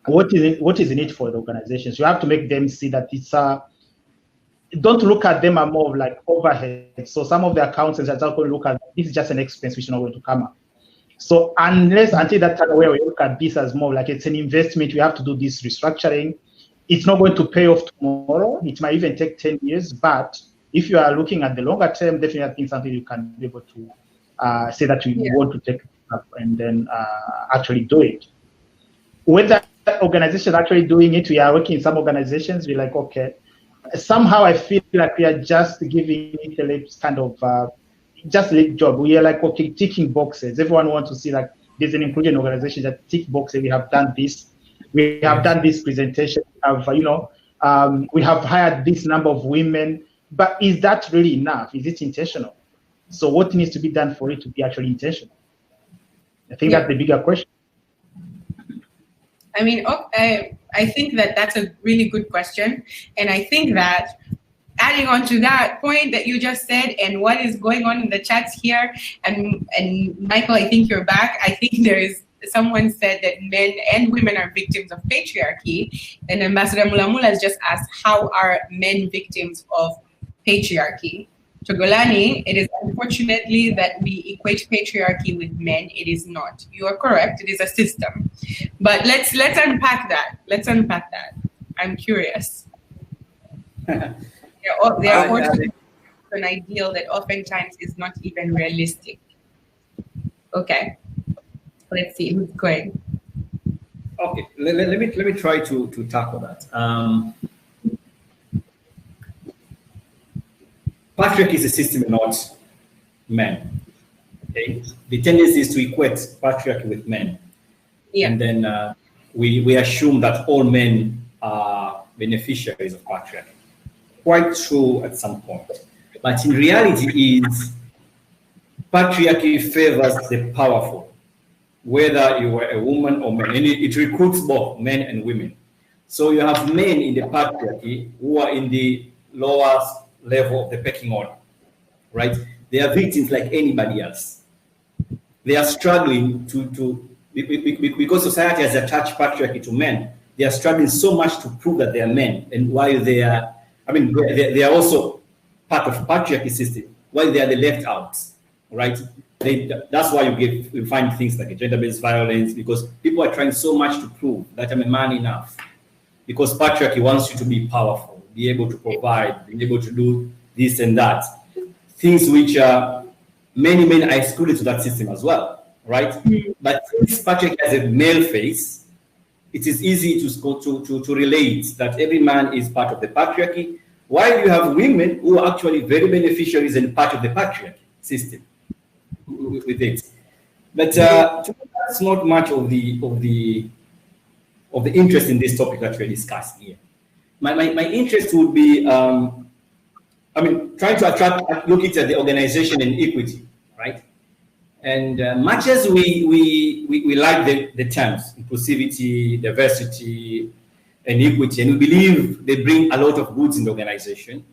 Speaker 3: what is in it for the organizations? You have to make them see that it's don't look at them as more of like overhead. So some of the accountants are going to look at this is just an expense which is not going to come up. So until that time where we look at this as more like it's an investment, we have to do this restructuring. It's not going to pay off tomorrow. It might even take 10 years. But if you are looking at the longer term, definitely I think something you can be able to say that you want to take up and then actually do it. Whether organizations actually doing it, we are working in some organizations, we're like, okay, somehow I feel like we are just giving it a kind of just a job. We are like, okay, ticking boxes. Everyone wants to see like there's an inclusion organization that tick boxes. We have done this. We have done this presentation. We have hired this number of women. But is that really enough? Is it intentional? So what needs to be done for it to be actually intentional? I think that's the bigger question.
Speaker 1: I mean, I think that's a really good question. And I think that adding on to that point that you just said and what is going on in the chats here, and Michael, I think you're back. I think there is, someone said that men and women are victims of patriarchy. And Ambassador Mulamula has just asked, how are men victims of patriarchy? Togolani, it is unfortunately that we equate patriarchy with men. It is not. You are correct. It is a system. But let's unpack that. Let's unpack that. I'm curious. There are also an ideal that oftentimes is not even realistic. Okay. Let's see who's going.
Speaker 5: Okay. Let me try to tackle that. Patriarchy is a system, not men. Okay, the tendency is to equate patriarchy with men, and then we assume that all men are beneficiaries of patriarchy. quite true at some point. But in reality is patriarchy favors the powerful, whether you are a woman or man, and it recruits both men and women. So you have men in the patriarchy who are in the lower level of the pecking order, right? They are victims like anybody else. They are struggling because society has attached patriarchy to men. They are struggling so much to prove that they are men, and while they are, they are also part of patriarchy system, while they are the left out, right? That's why you find things like gender-based violence, because people are trying so much to prove that I'm a man enough, because patriarchy wants you to be powerful, be able to provide, be able to do this and that, things which many men are excluded to that system as well, right? Mm-hmm. But since patriarchy has a male face, it is easy to relate that every man is part of the patriarchy, while you have women who are actually very beneficiaries and part of the patriarchy system with it. But that's not much of the interest in this topic that we're discussing here. My interest would be, trying to look at the organization and equity, right? And much as we like the terms inclusivity, diversity, and equity, and we believe they bring a lot of goods in the organization,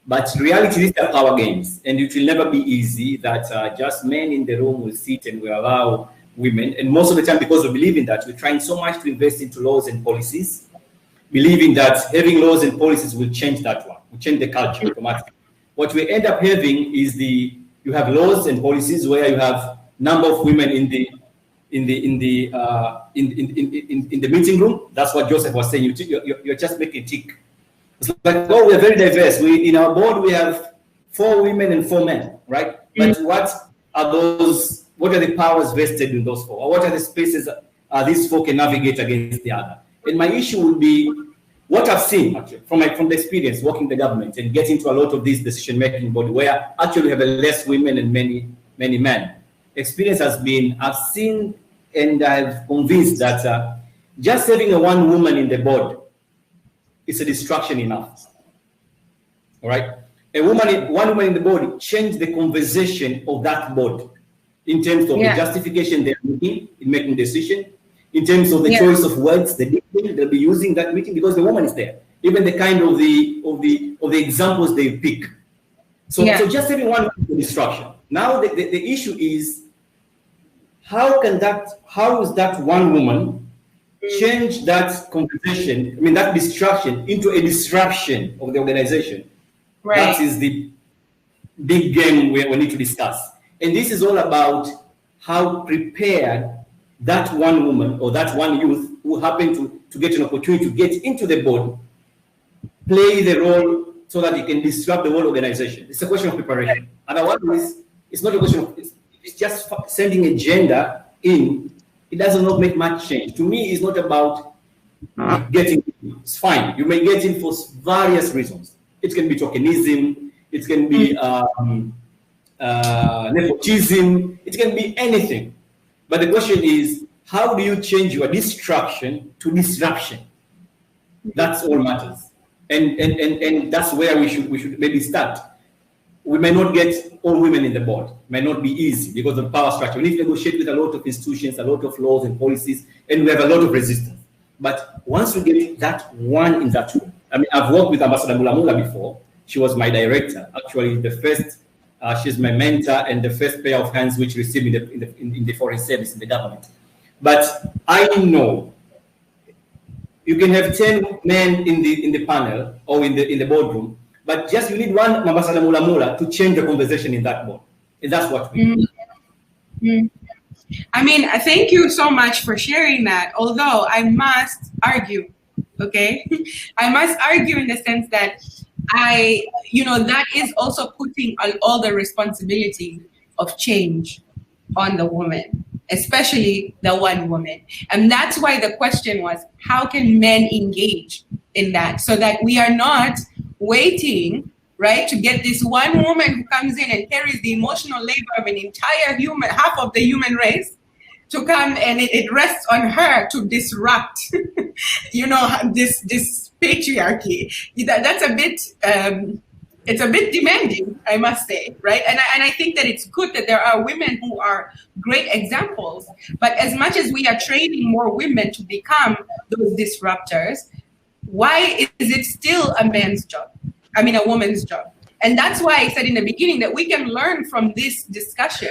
Speaker 5: but in reality, these are power games, and it will never be easy that just men in the room will sit and will allow women. And most of the time, because we believe in that, we're trying so much to invest into laws and policies, believing that having laws and policies will change that one, will change the culture automatically. What we end up having is you have laws and policies where you have number of women in the meeting room. That's what Joseph was saying. You're just making a tick. It's like, oh, we're very diverse. In our board we have 4 women and 4 men, right? But what are those? What are the powers vested in those 4? Or what are the spaces these 4 can navigate against the other? And my issue would be what I've seen actually from the experience working the government and getting to a lot of these decision-making body where actually we have less women and many men. Experience has been, I've seen and I've convinced that just having a one woman in the board is a distraction enough. All right? One woman in the board changed the conversation of that board in terms of the justification they're making in making decision, in terms of the choice of words, the detail they'll be using that meeting, because the woman is there. Even the kind of the examples they pick. So just having one is a distraction. Now the issue is how is that one woman change that conversation, that distraction into a disruption of the organization? Right. That is the big game we need to discuss. And this is all about how prepared that one woman or that one youth who happened to get an opportunity to get into the board, play the role so that it can disrupt the whole organization. It's a question of preparation. Otherwise, it's not a question of, it's just sending a gender in. It does not make much change. To me, it's not about getting in. It's fine. You may get in for various reasons. It can be tokenism. It can be nepotism. It can be anything. But the question is, how do you change your distraction to disruption? That's all matters. And that's where we should maybe start. We may not get all women in the board. It may not be easy because of the power structure. We need to negotiate with a lot of institutions, a lot of laws and policies, and we have a lot of resistance. But once we get that one in that room, I've worked with Ambassador Mulamula before. She was my director. Actually, the first, she's my mentor and the first pair of hands which received in the foreign service in the government. But I know you can have 10 men in the panel or in the boardroom, but just you need one Ambassador Mulamula to change the conversation in that board. And that's what we do.
Speaker 1: Thank you so much for sharing that. Although I must argue, okay? I must argue in the sense that that is also putting all the responsibility of change on the woman, especially the one woman. And that's why the question was, how can men engage in that so that we are not waiting, right, to get this one woman who comes in and carries the emotional labor of an entire half of the human race to come, and it rests on her to disrupt, this patriarchy. That's a bit. It's a bit demanding, I must say, right? And I think that it's good that there are women who are great examples. But as much as we are training more women to become those disruptors, why is it still a man's job? I mean, a woman's job. And that's why I said in the beginning that we can learn from this discussion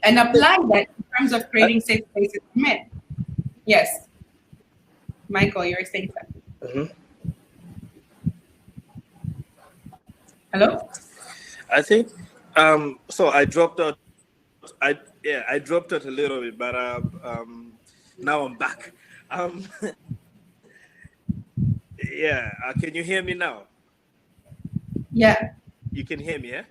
Speaker 1: and apply that in terms of creating safe spaces for men. Yes. Michael, you're saying something.
Speaker 4: Mm-hmm.
Speaker 1: Hello?
Speaker 4: I think so I dropped out. I dropped out a little bit, but now I'm back. Yeah, can you hear me now?
Speaker 1: Yeah.
Speaker 4: You can hear me, yeah?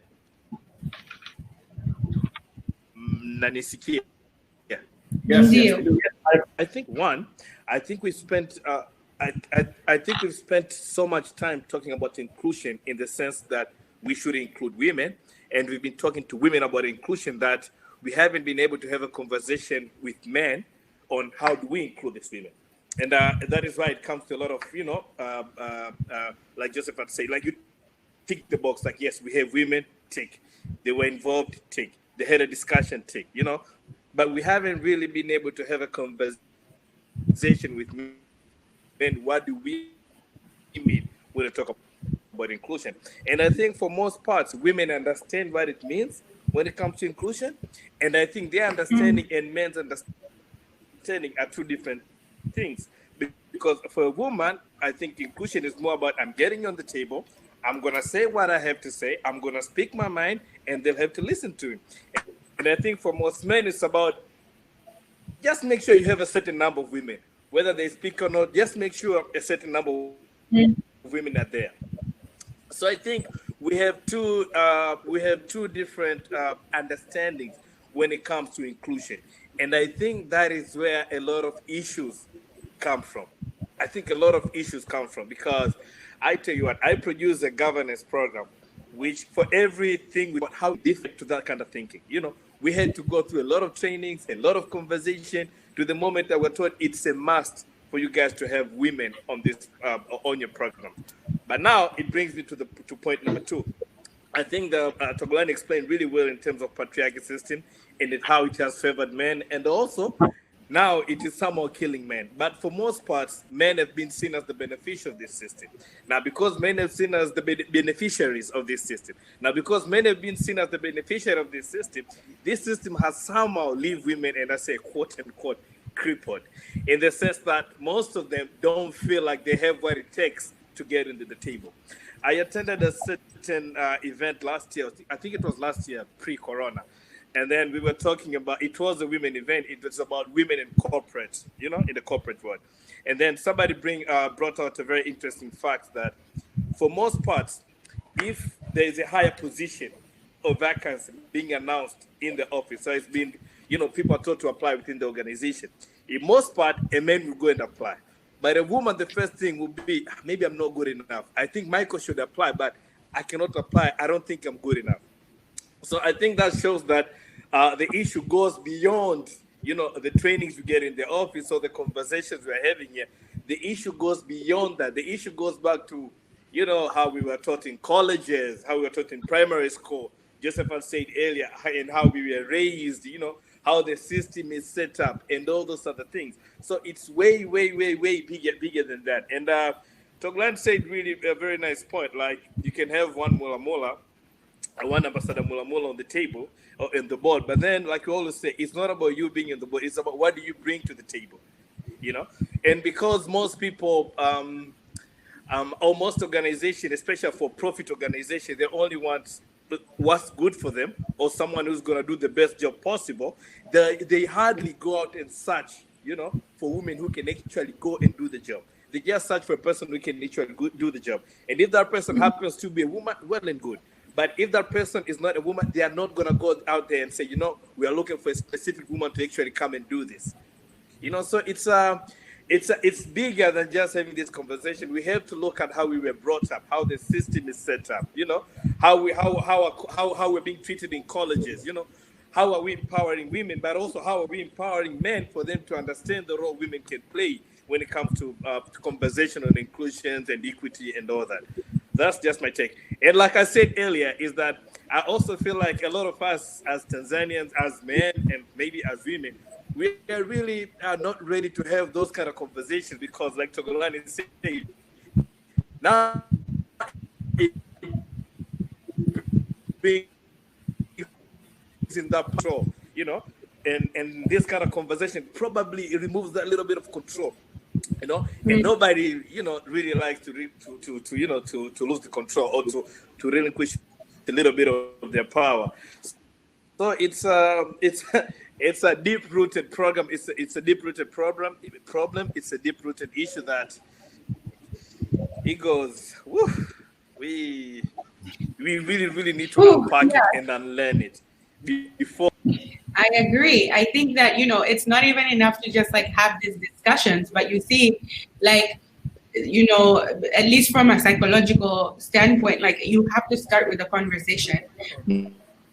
Speaker 4: Nanisikia. Yeah.
Speaker 5: Yes, yes.
Speaker 4: I think we spent I think we've spent so much time talking about inclusion in the sense that we should include women, and we've been talking to women about inclusion that we haven't been able to have a conversation with men on how do we include these women. And that is why it comes to a lot of, like Joseph had said, like you tick the box, like, yes, we have women, tick. They were involved, tick. They had a discussion, tick, But we haven't really been able to have a conversation with men. What do we mean when we talk about inclusion? And I think for most parts, women understand what it means when it comes to inclusion. And I think their understanding and men's understanding are two different things. Because for a woman, I think inclusion is more about I'm getting on the table, I'm going to say what I have to say, I'm going to speak my mind, and they'll have to listen to it. And I think for most men, it's about just make sure you have a certain number of women. Whether they speak or not, just make sure a certain number of women are there. So I think we have two different understandings when it comes to inclusion. And I think that is where a lot of issues come from. I think a lot of issues come from because I tell you what, I produce a governance program, which for everything, how different to that kind of thinking. We had to go through a lot of trainings, a lot of conversation to the moment that we're told it's a must for you guys to have women on this on your program. But now it brings me to point number 2. I think that Togolani explained really well in terms of patriarchy system and how it has favored men, and also now it is somehow killing men. But for most parts, men have been seen as the beneficiary of this system. Now, because men have seen as the beneficiaries of this system. Now, because men have been seen as the beneficiary of this system has somehow leave women, and I say quote unquote, crippled, in the sense that most of them don't feel like they have what it takes to get into the table. I attended a certain event last year. I think it was last year, pre-corona. And then we were talking about, it was a women event. It was about women in corporate, in the corporate world. And then somebody brought out a very interesting fact that for most parts, if there is a higher position or vacancy being announced in the office, so it's been, people are told to apply within the organization. In most part, a man will go and apply. But a woman, the first thing will be, maybe I'm not good enough. I think Michael should apply, but I cannot apply. I don't think I'm good enough. So I think that shows that the issue goes beyond, the trainings we get in the office or the conversations we're having here. The issue goes beyond that. The issue goes back to, how we were taught in colleges, how we were taught in primary school. Joseph had said earlier, and how we were raised, how the system is set up and all those other things. So it's way, way, way, way bigger than that. And Toglan said really a very nice point. Like, you can have one Mula one ambassador Mula on the table or in the board, but then, like you always say, it's not about you being in the board, it's about what do you bring to the table, and because most people or most organizations, especially for profit organizations, they only want what's good for them or someone who's going to do the best job possible. They hardly go out and search for women who can actually go and do the job. They just search for a person who can actually do the job, and if that person happens to be a woman, well and good. But if that person is not a woman, they are not going to go out there and say, we are looking for a specific woman to actually come and do this. So it's bigger than just having this conversation. We have to look at how we were brought up, how the system is set up, how we're being treated in colleges, how are we empowering women, but also how are we empowering men for them to understand the role women can play when it comes to conversation on inclusions and equity and all that. That's just my take. And like I said earlier, is that I also feel like a lot of us as Tanzanians, as men and maybe as women, we are really not ready to have those kind of conversations because, like Togolani said, now being in that control, and this kind of conversation probably removes that little bit of control, and nobody, really likes to lose the control or to relinquish a little bit of their power. So it's a deep-rooted program. It's a deep-rooted problem. It's a deep-rooted issue that it goes. Woo, we really need to unpack it and unlearn it before.
Speaker 1: I agree. I think that, it's not even enough to just like have these discussions, but you see, like, at least from a psychological standpoint, like you have to start with a conversation,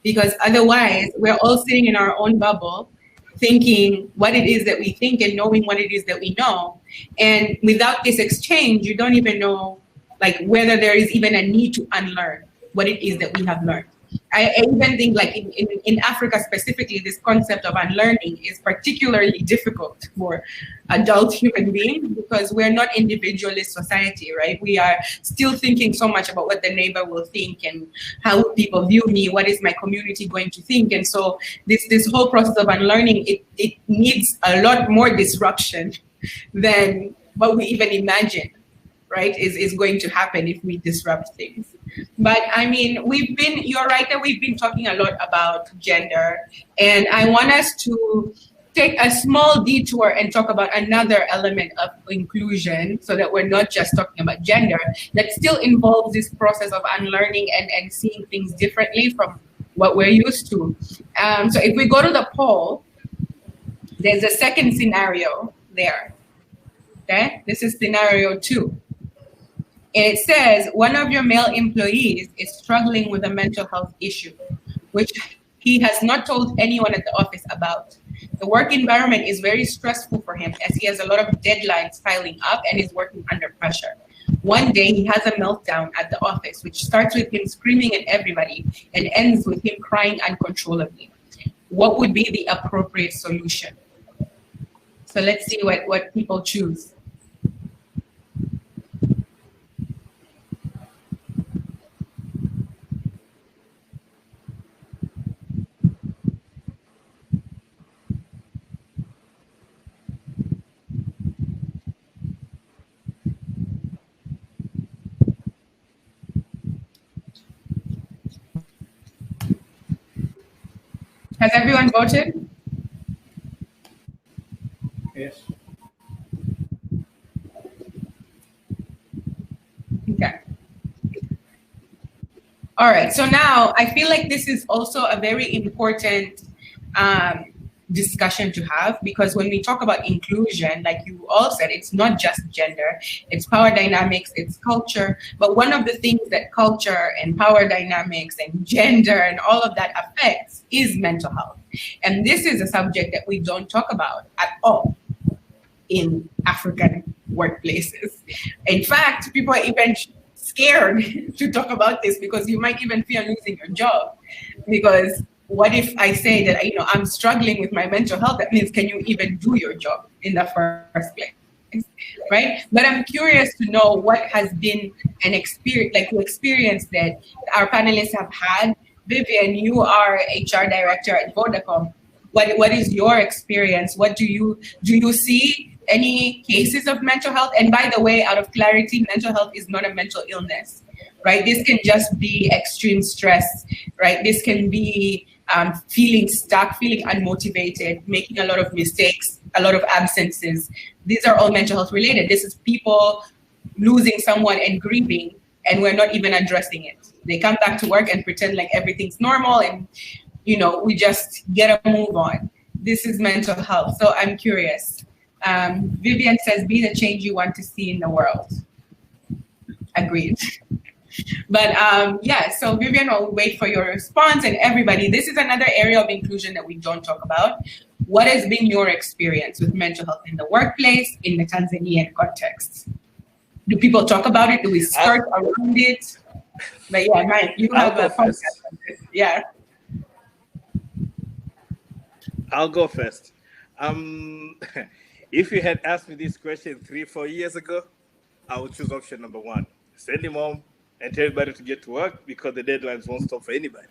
Speaker 1: because otherwise we're all sitting in our own bubble thinking what it is that we think and knowing what it is that we know. And without this exchange, you don't even know like whether there is even a need to unlearn what it is that we have learned. I even think like in Africa specifically, this concept of unlearning is particularly difficult for adult human beings because we're not individualist society, right? We are still thinking so much about what the neighbor will think and how will people view me, what is my community going to think? And so this whole process of unlearning, it needs a lot more disruption than what we even imagine, right, is going to happen if we disrupt things. But I mean, you're right that we've been talking a lot about gender, and I want us to take a small detour and talk about another element of inclusion so that we're not just talking about gender, that still involves this process of unlearning and seeing things differently from what we're used to. So if we go to the poll, there's a second scenario there, okay? This is scenario 2. And it says, one of your male employees is struggling with a mental health issue, which he has not told anyone at the office about. The work environment is very stressful for him as he has a lot of deadlines piling up and is working under pressure. One day he has a meltdown at the office, which starts with him screaming at everybody and ends with him crying uncontrollably. What would be the appropriate solution? So let's see what people choose. Has everyone voted?
Speaker 5: Yes.
Speaker 1: Okay. All right. So now I feel like this is also a very important discussion to have, because when we talk about inclusion, like you all said, it's not just gender, it's power dynamics, it's culture. But one of the things that culture and power dynamics and gender and all of that affects is mental health. And this is a subject that we don't talk about at all in African workplaces. In fact, people are even scared to talk about this because you might even fear losing your job. Because what if I say that, I'm struggling with my mental health? That means, can you even do your job in the first place, right? But I'm curious to know what has been an experience, like the experience that our panelists have had. Vivian, you are HR director at Vodacom. What is your experience? What do you see any cases of mental health? And by the way, out of clarity, mental health is not a mental illness, right? This can just be extreme stress, right? This can be feeling stuck, feeling unmotivated, making a lot of mistakes, a lot of absences. These are all mental health related. This is people losing someone and grieving, and we're not even addressing it. They come back to work and pretend like everything's normal and, we just get a move on. This is mental health. So I'm curious. Vivian says, be the change you want to see in the world. Agreed. But so Vivian, will wait for your response. And everybody, this is another area of inclusion that we don't talk about. what has been your experience with mental health in the workplace, in the Tanzanian context? Do people talk about it? Do we skirt around it? But yeah, Mike, you have a podcast on this. Yeah.
Speaker 4: I'll go first. If you had asked me this question 3-4 years ago, I would choose option number one. Send him home and tell everybody to get to work because the deadlines won't stop for anybody.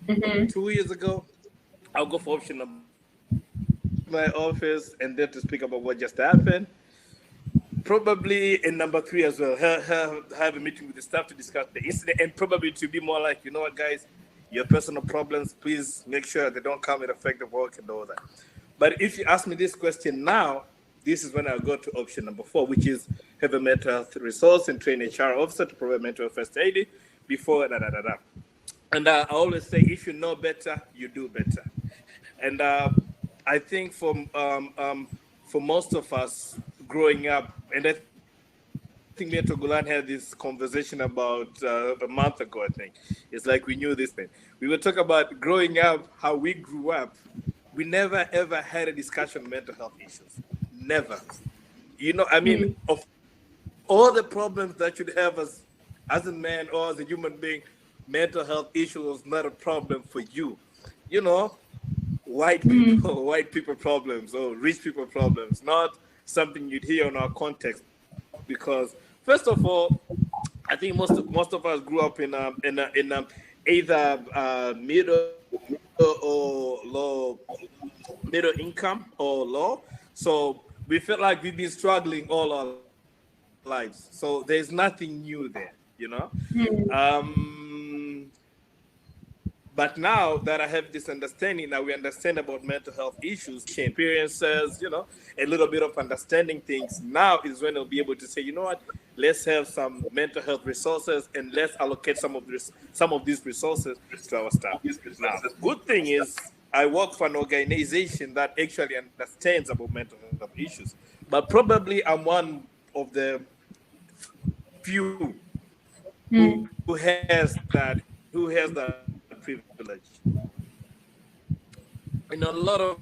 Speaker 4: 2 years ago, I'll go for option number my office and then to speak about what just happened. Probably in number 3 as well, have a meeting with the staff to discuss the incident, and probably to be more like, you know what, guys, your personal problems, please make sure they don't come and affect the work and all that. But if you ask me this question now, this is when I'll go to option number 4, which is have a mental health resource and train HR officer to provide mental health first aid before And I always say, if you know better, you do better. And I think for most of us growing up, and I think me and Togolan had this conversation about a month ago, I think. It's like we knew this thing. We were talking about growing up, how we grew up. We never, ever had a discussion on mental health issues. Never. You know, I mean, of all the problems that you'd have as a man or as a human being, mental health issue was not a problem for you. You know, white people problems or rich people problems, not something you'd hear in our context. Because first of all, I think most of us grew up in either middle or low, middle income or low. So we felt like we've been struggling all our lives. So there's nothing new there, you know. But now that I have this understanding, now we understand about mental health issues, experiences, you know, a little bit of understanding things. Now is when I'll be able to say, you know what, let's have some mental health resources and let's allocate some of these resources to our staff. Now, good thing is I work for an organization that actually understands about mental health issues, but probably I'm one of the few who has that privilege. In a lot of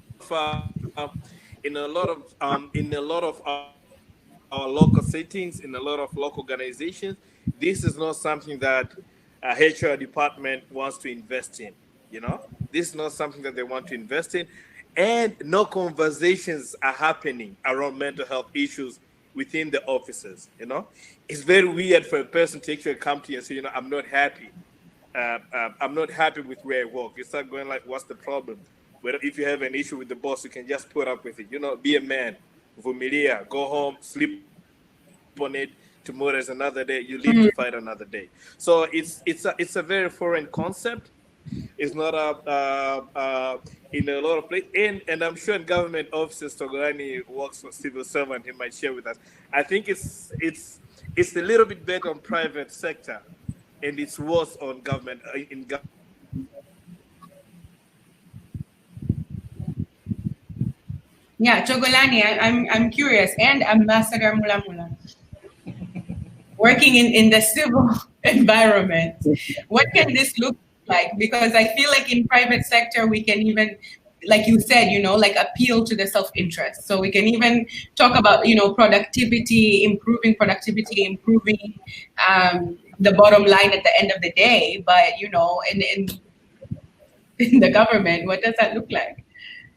Speaker 4: our local settings, in a lot of local organizations, this is not something that a HR department wants to invest in. You know, this is not something that they want to invest in, and no conversations are happening around mental health issues within the offices. You know, it's very weird for a person to actually come to you and say, you know, I'm not happy. I'm not happy with where I work. You start going like, what's the problem? But if you have an issue with the boss, you can just put up with it. You know, be a man, vumilia, go home, sleep on it. Tomorrow is another day. You live to fight another day. So it's a very foreign concept. It's not in a lot of places. And I'm sure in government offices, Togolani works for civil servant. He might share with us. I think it's a little bit better on private sector. And it's worse on government.
Speaker 1: Yeah, Chogolani, I'm curious, and Ambassador Mula Mula, working in the civil environment, what can this look like? Because I feel like in private sector we can even, like you said, you know, like appeal to the self-interest. So we can even talk about, you know, productivity, improving the bottom line at the end of the day. But, you know, in the government, what does that look like?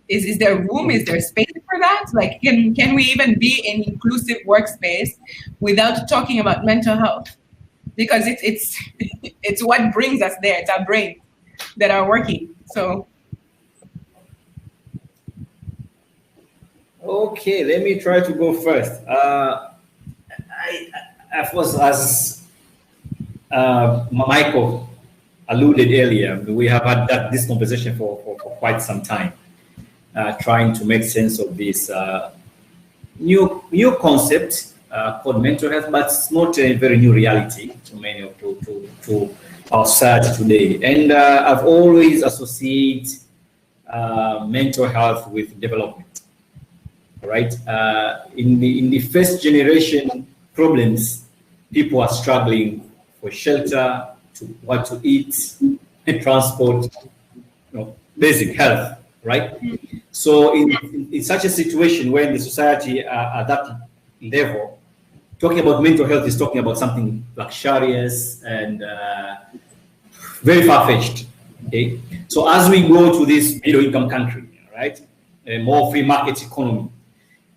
Speaker 1: Is there room? Is there space for that? Like, can we even be an inclusive workspace without talking about mental health? Because it's what brings us there. It's our brains that are working. So.
Speaker 5: Okay, let me try to go first. Of course, as Michael alluded earlier, we have had this conversation for quite some time, trying to make sense of this new concept called mental health, but it's not a very new reality to many of to our society today. And I've always associated mental health with development. Right? In the first generation problems, people are struggling for shelter, to what to eat, and transport. basic health, right? So in such a situation where in the society at that level, talking about mental health is talking about something luxurious and very far-fetched. Okay, so as we go to this middle-income country, right, a more free market economy,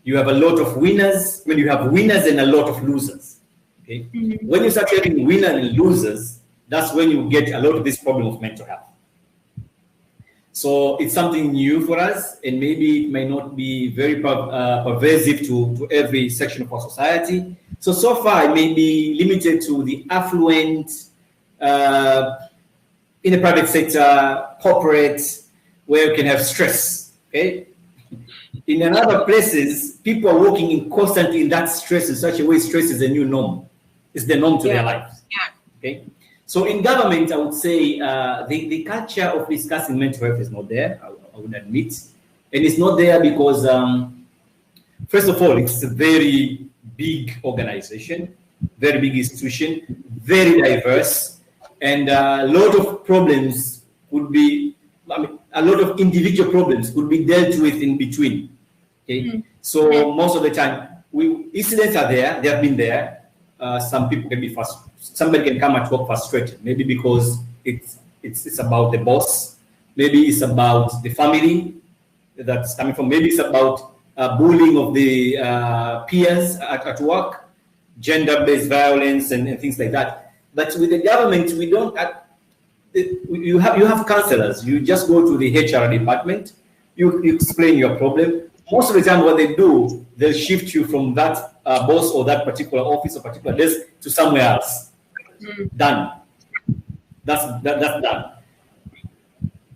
Speaker 5: you have a lot of winners. When you have winners and a lot of losers, okay, when you start having winners and losers, that's when you get a lot of this problem of mental health. So it's something new for us, and maybe it may not be very pervasive to every section of our society. So far, it may be limited to the affluent, in the private sector, corporate, where you can have stress. Okay. In other places, people are working constantly in that stress in such a way stress is a new norm. It's the norm to their lives. Okay. So in government, I would say the culture of discussing mental health is not there, I would admit. And it's not there because, first of all, it's a very big organization, very big institution, very diverse, and a lot of problems could be, a lot of individual problems could be dealt with in between. Okay, so most of the time, incidents are there, they have been there. Some people can be frustrated. Somebody can come at work frustrated, maybe because it's about the boss, maybe it's about the family that's coming from, maybe it's about bullying of the peers at work, gender-based violence and things like that. But with the government, we don't. You have counselors. You just go to the HR department. You explain your problem. Most of the time, what they do, they'll shift you from that boss or that particular office or particular desk to somewhere else. Done. That's done.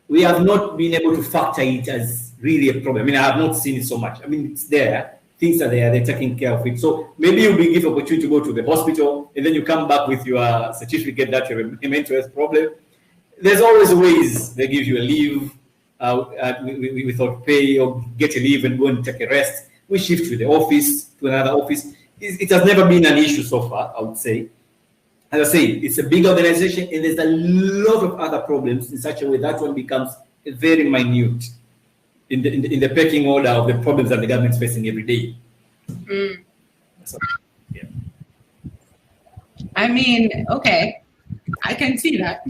Speaker 5: We have not been able to factor it as really a problem. I mean, I have not seen it so much. I mean, it's there. Things are there. They're taking care of it. So maybe you'll be given opportunity to go to the hospital, and then you come back with your certificate that you have a mental health problem. There's always ways. They give you a leave without pay, or get a leave and go and take a rest. We shift to the office, to another office. It has never been an issue so far, I would say. As I say, it's a big organization, and there's a lot of other problems in such a way that one becomes very minute in the pecking order of the problems that the government is facing every day. So, yeah.
Speaker 1: I mean, okay, I can see that.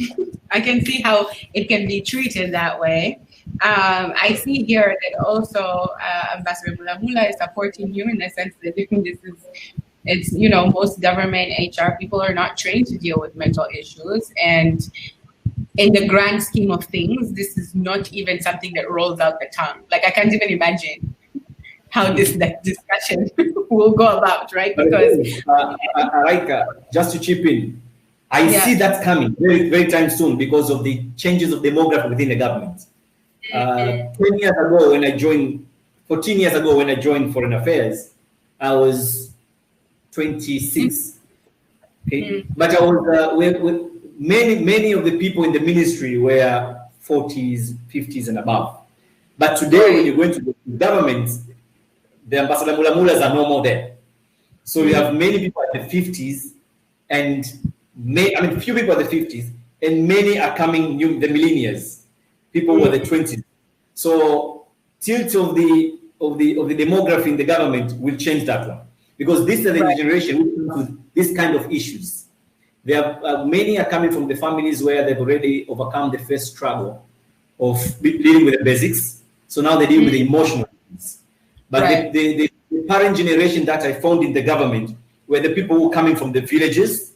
Speaker 1: I can see how it can be treated that way. I see here that also Ambassador Mulamula is supporting you in the sense that it's, most government HR people are not trained to deal with mental issues. And in the grand scheme of things, this is not even something that rolls out the tongue. Like, I can't even imagine how this discussion will go about, right? Because
Speaker 5: just to chip in, I see that coming very, very time soon because of the changes of demography within the government. 14 years ago when I joined Foreign Affairs, I was 26. Okay, but I was many of the people in the ministry were 40s, 50s, and above. But today, when you go into the government, the Ambassador Mulamulas are no more there. So you have many people at the 50s, and few people at the 50s, and many are coming new, the millennials, people who are the 20s. So tilt of the demography in the government will change that one, because this is the generation who comes with this kind of issues. Many are coming from the families where they've already overcome the first struggle of dealing with the basics. So now they deal with the emotional things. But the parent generation that I found in the government were the people who are coming from the villages,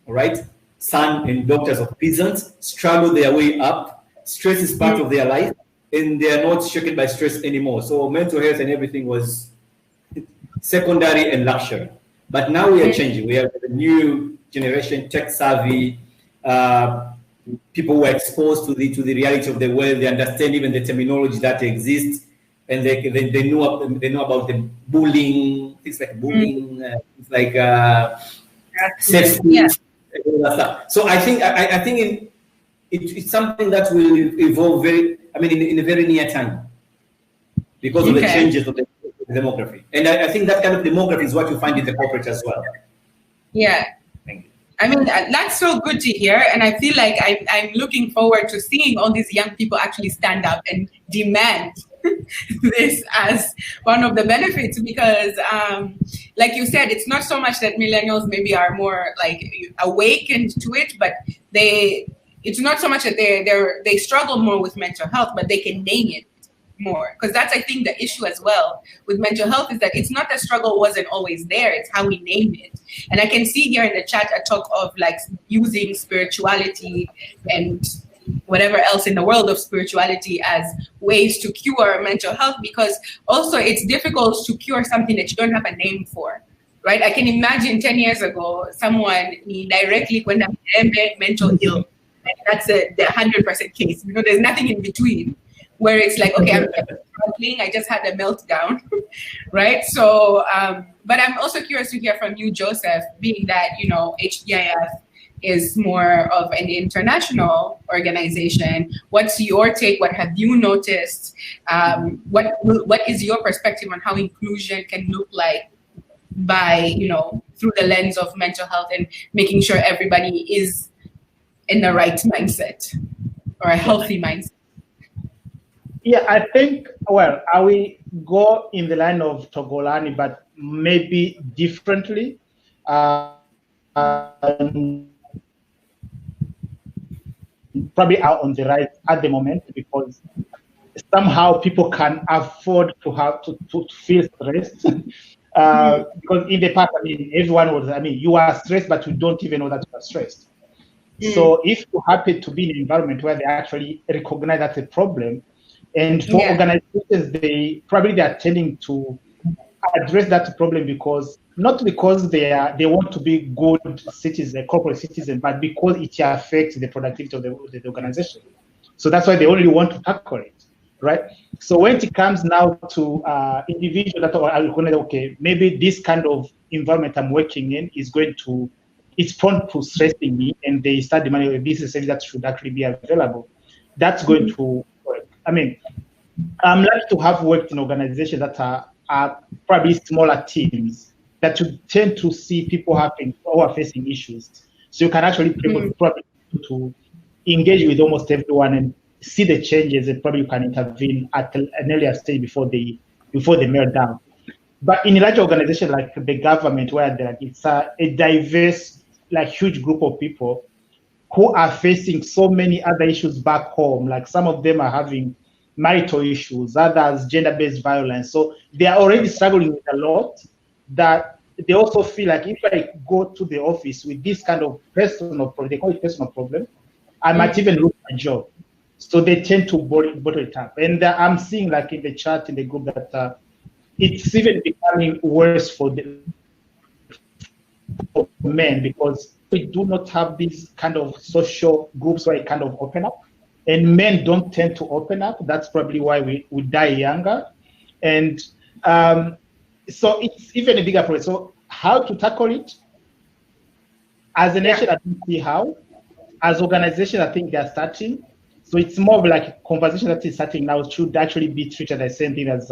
Speaker 5: all right? Son and daughters of peasants, struggle their way up. Stress is part of their life, and they are not shaken by stress anymore. So mental health and everything was secondary and luxury. But now we are changing. We have a new generation, tech savvy, people who are exposed to the reality of the world. They understand even the terminology that exists, and they know about the bullying, things like bullying, things like safety, all that stuff. So I think it's something that will evolve in a very near time because of the changes of the demography. And I think that kind of demography is what you find in the corporate as well.
Speaker 1: Yeah.
Speaker 5: Thank you.
Speaker 1: I mean, that's so good to hear. And I feel like I'm looking forward to seeing all these young people actually stand up and demand this as one of the benefits because, like you said, it's not so much that millennials maybe are more like awakened to it, but it's not so much that they struggle more with mental health, but they can name it more, because that's I think the issue as well with mental health is that it's not that struggle wasn't always there, it's how we name it. And I can see here in the chat a talk of like using spirituality and whatever else in the world of spirituality as ways to cure mental health, because also it's difficult to cure something that you don't have a name for, right? I can imagine 10 years ago someone directly when I'm mental ill, like that's the 100% case, there's nothing in between where it's like, okay, I'm struggling, I just had a meltdown, right? So, but I'm also curious to hear from you, Joseph, being that, HDIF is more of an international organization. What's your take? What have you noticed? What is your perspective on how inclusion can look like by, through the lens of mental health and making sure everybody is in the right mindset or a healthy mindset?
Speaker 3: Yeah, I think, I will go in the line of Togolani, but maybe differently. Probably out on the right at the moment because somehow people can afford to have to feel stressed. Because in the past, everyone was, you are stressed, but you don't even know that you are stressed. So if you happen to be in an environment where they actually recognize that's a problem, and for organizations, they are tending to address that problem not because they want to be good citizens, corporate citizens, but because it affects the productivity of the organization. So that's why they only want to tackle it, right? So when it comes now to individuals that are okay, maybe this kind of environment I'm working in it's prone to stressing me, and they start demanding this is something that should actually be available. That's going to work. I'm lucky to have worked in organizations that are probably smaller teams that you tend to see people who are facing issues. So you can actually probably to engage with almost everyone and see the changes, and probably you can intervene at an earlier stage before they melt down. But in a large organization like the government, where it's a diverse, huge group of people who are facing so many other issues back home, like some of them are having marital issues, others gender-based violence. So they are already struggling with a lot that they also feel like if I go to the office with this kind of personal problem, they call it personal problem, I might even lose my job. So they tend to bottle it up. And I'm seeing in the chat in the group that it's even becoming worse for men because we do not have these kind of social groups where it kind of open up. And men don't tend to open up. That's probably why we die younger. And so it's even a bigger problem. So how to tackle it? As a nation, I don't see how. As organizations, I think they're starting. So it's more of a conversation that is starting now should actually be treated as the same thing as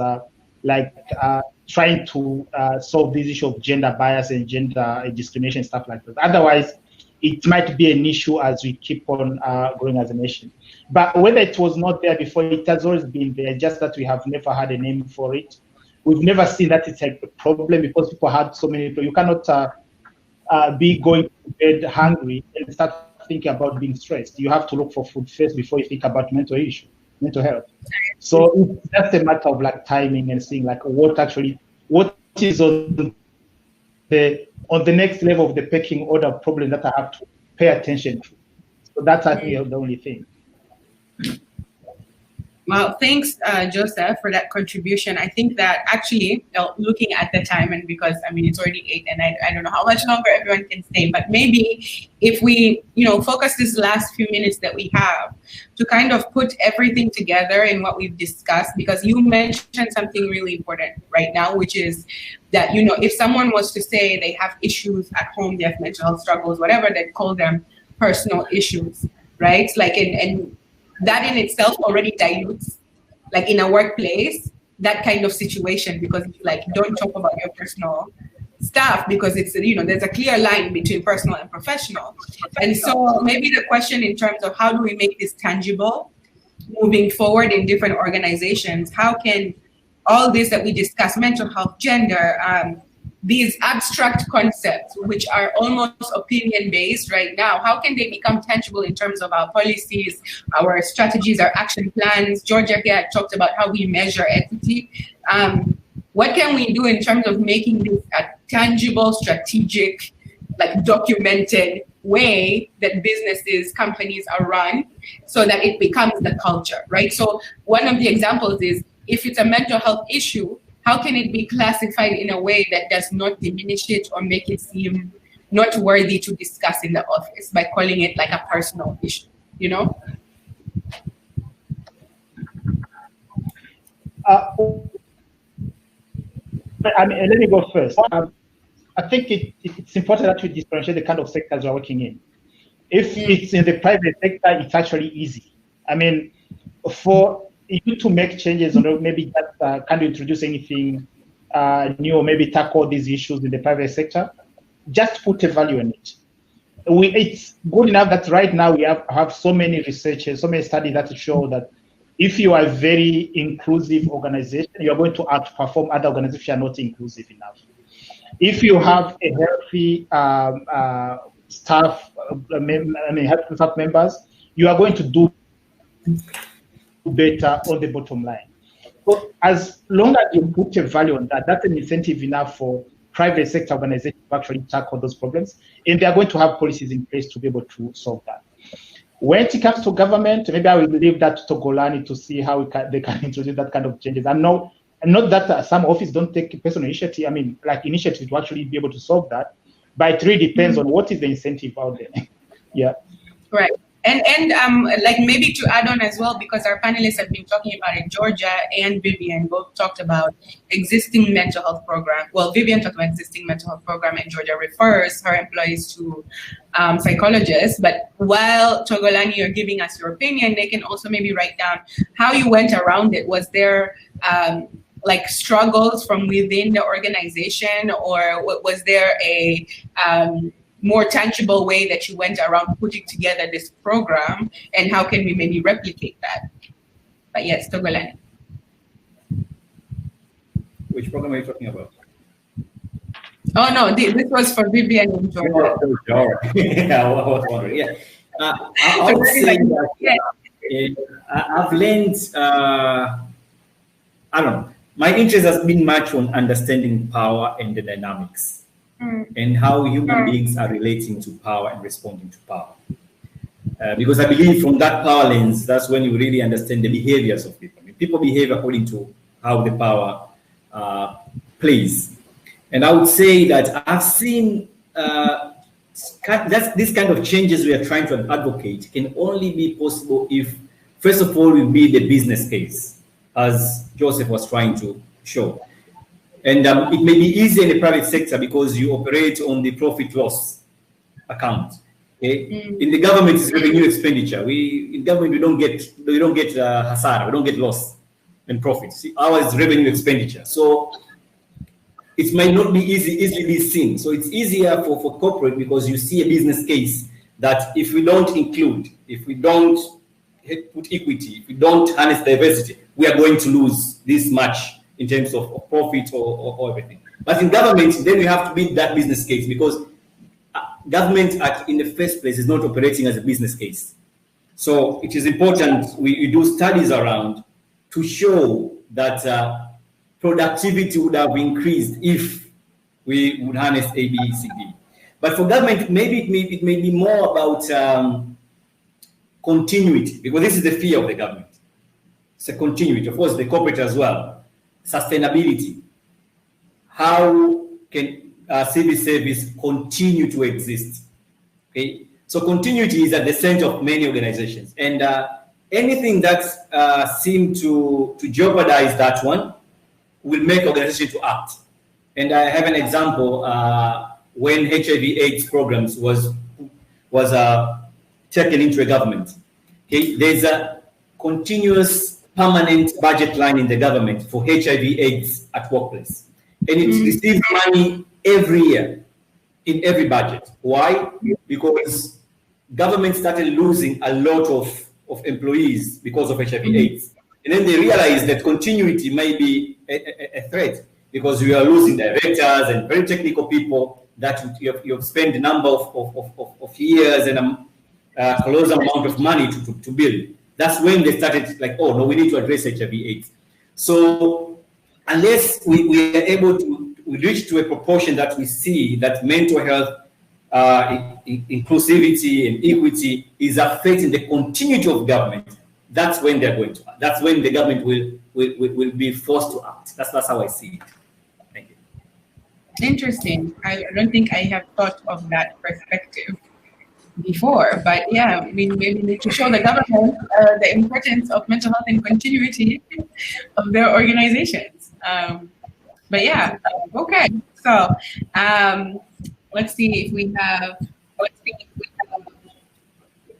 Speaker 3: trying to solve this issue of gender bias and gender discrimination, stuff like that. Otherwise, it might be an issue as we keep on growing as a nation. But whether it was not there before, it has always been there, just that we have never had a name for it. We've never seen that it's a problem because people had so many people. You cannot be going to bed hungry and start thinking about being stressed. You have to look for food first before you think about mental health. So it's just a matter of timing and seeing what is on the next level of the pecking order problem that I have to pay attention to. So that's actually the only thing.
Speaker 1: Well, thanks, Joseph, for that contribution. I think that actually, looking at the time, and because it's already 8, and I don't know how much longer everyone can stay, but maybe if we, focus this last few minutes that we have to kind of put everything together in what we've discussed, because you mentioned something really important right now, which is that, if someone was to say they have issues at home, they have mental health struggles, whatever, they'd call them personal issues, right? And that in itself already dilutes, in a workplace, that kind of situation, because don't talk about your personal staff because it's, there's a clear line between personal and professional. And so maybe the question in terms of how do we make this tangible moving forward in different organizations? How can all this that we discuss, mental health, gender, these abstract concepts, which are almost opinion-based right now, how can they become tangible in terms of our policies, our strategies, our action plans? Georgia here talked about how we measure equity. What can we do in terms of making this a tangible, strategic, like documented way that businesses, companies are run so that it becomes the culture, right? So one of the examples is, if it's a mental health issue, how can it be classified in a way that does not diminish it or make it seem not worthy to discuss in the office by calling it like a personal issue,
Speaker 3: Let me go first. I think it's important that we differentiate the kind of sectors we're working in. If it's in the private sector, it's actually easy. For you to make changes or maybe just kind of introduce anything new or maybe tackle these issues in the private sector, just put a value in it. It's good enough that right now we have so many researchers, so many studies that show that if you are a very inclusive organization, you're going to outperform other organizations if you're not inclusive enough. If you have a healthy staff, healthy staff members, you are going to do better on the bottom line. So as long as you put a value on that, that's an incentive enough for private sector organizations to actually tackle those problems, and they are going to have policies in place to be able to solve that. When it comes to government, maybe I will leave that to Togolani to see how they can introduce that kind of changes. And not that some offices don't take personal initiative, initiative to actually be able to solve that, but it really depends on what is the incentive out there. Yeah.
Speaker 1: Right. And like maybe to add on as well, because our panelists have been talking about it, Georgia and Vivian both talked about existing mental health program. Well, Vivian talked about existing mental health program, and Georgia refers her employees to psychologists. But while Togolani, you're giving us your opinion, they can also maybe write down how you went around it. Was there like struggles from within the organization, or was there a more tangible way that you went around putting together this program, and how can we maybe replicate that? But yes, Togolani.
Speaker 5: Which program are you talking about?
Speaker 1: Oh no, this was for Vivian and Georgia.
Speaker 5: Yeah, I was wondering. Yeah, I would say that I've learned. I don't know. My interest has been much on understanding power and the dynamics, and how human beings are relating to power and responding to power. Because I believe from that power lens, that's when you really understand the behaviors of people. People behave according to how the power plays. And I would say that I've seen this kind of changes we are trying to advocate can only be possible if, first of all, we build a business case, as Joseph was trying to show. And it may be easier in the private sector because you operate on the profit loss account. Okay? In the government, it's revenue expenditure. In government we don't get hasara, we don't get loss and profits. See, ours is revenue expenditure. So it might not be easily be seen. So it's easier for corporate because you see a business case that if we don't include, if we don't put equity, if we don't harness diversity, we are going to lose this much in terms of profit or everything. But in government, then we have to build that business case because government in the first place is not operating as a business case. So it is important we do studies around to show that productivity would have increased if we would harness A, B, C, D. But for government, maybe it may be more about continuity, because this is the fear of the government. It's a continuity, of course, the corporate as well. Sustainability. How can civil service continue to exist? Okay, so continuity is at the center of many organizations, and anything that seems to jeopardize that one will make organizations to act. And I have an example when HIV/AIDS programs was taken into a government. Okay, there's a continuous permanent budget line in the government for HIV/AIDS at workplace, and it receives money every year in every budget. Why? Because government started losing a lot of employees because of HIV/AIDS. And then they realized that continuity may be a threat because we are losing directors and very technical people that you have spent a number of years and a close amount of money to build. That's when they started like, oh no, we need to address HIV/AIDS. So unless we are able to reach to a proportion that we see that mental health, inclusivity and equity is affecting the continuity of government, that's when they're going to. That's when the government will be forced to act. That's how I see it. Thank you.
Speaker 1: Interesting. I don't think I have thought of that perspective before, but yeah, I mean, maybe need to show the government the importance of mental health and continuity of their organizations. But yeah, okay. So let's see if we have.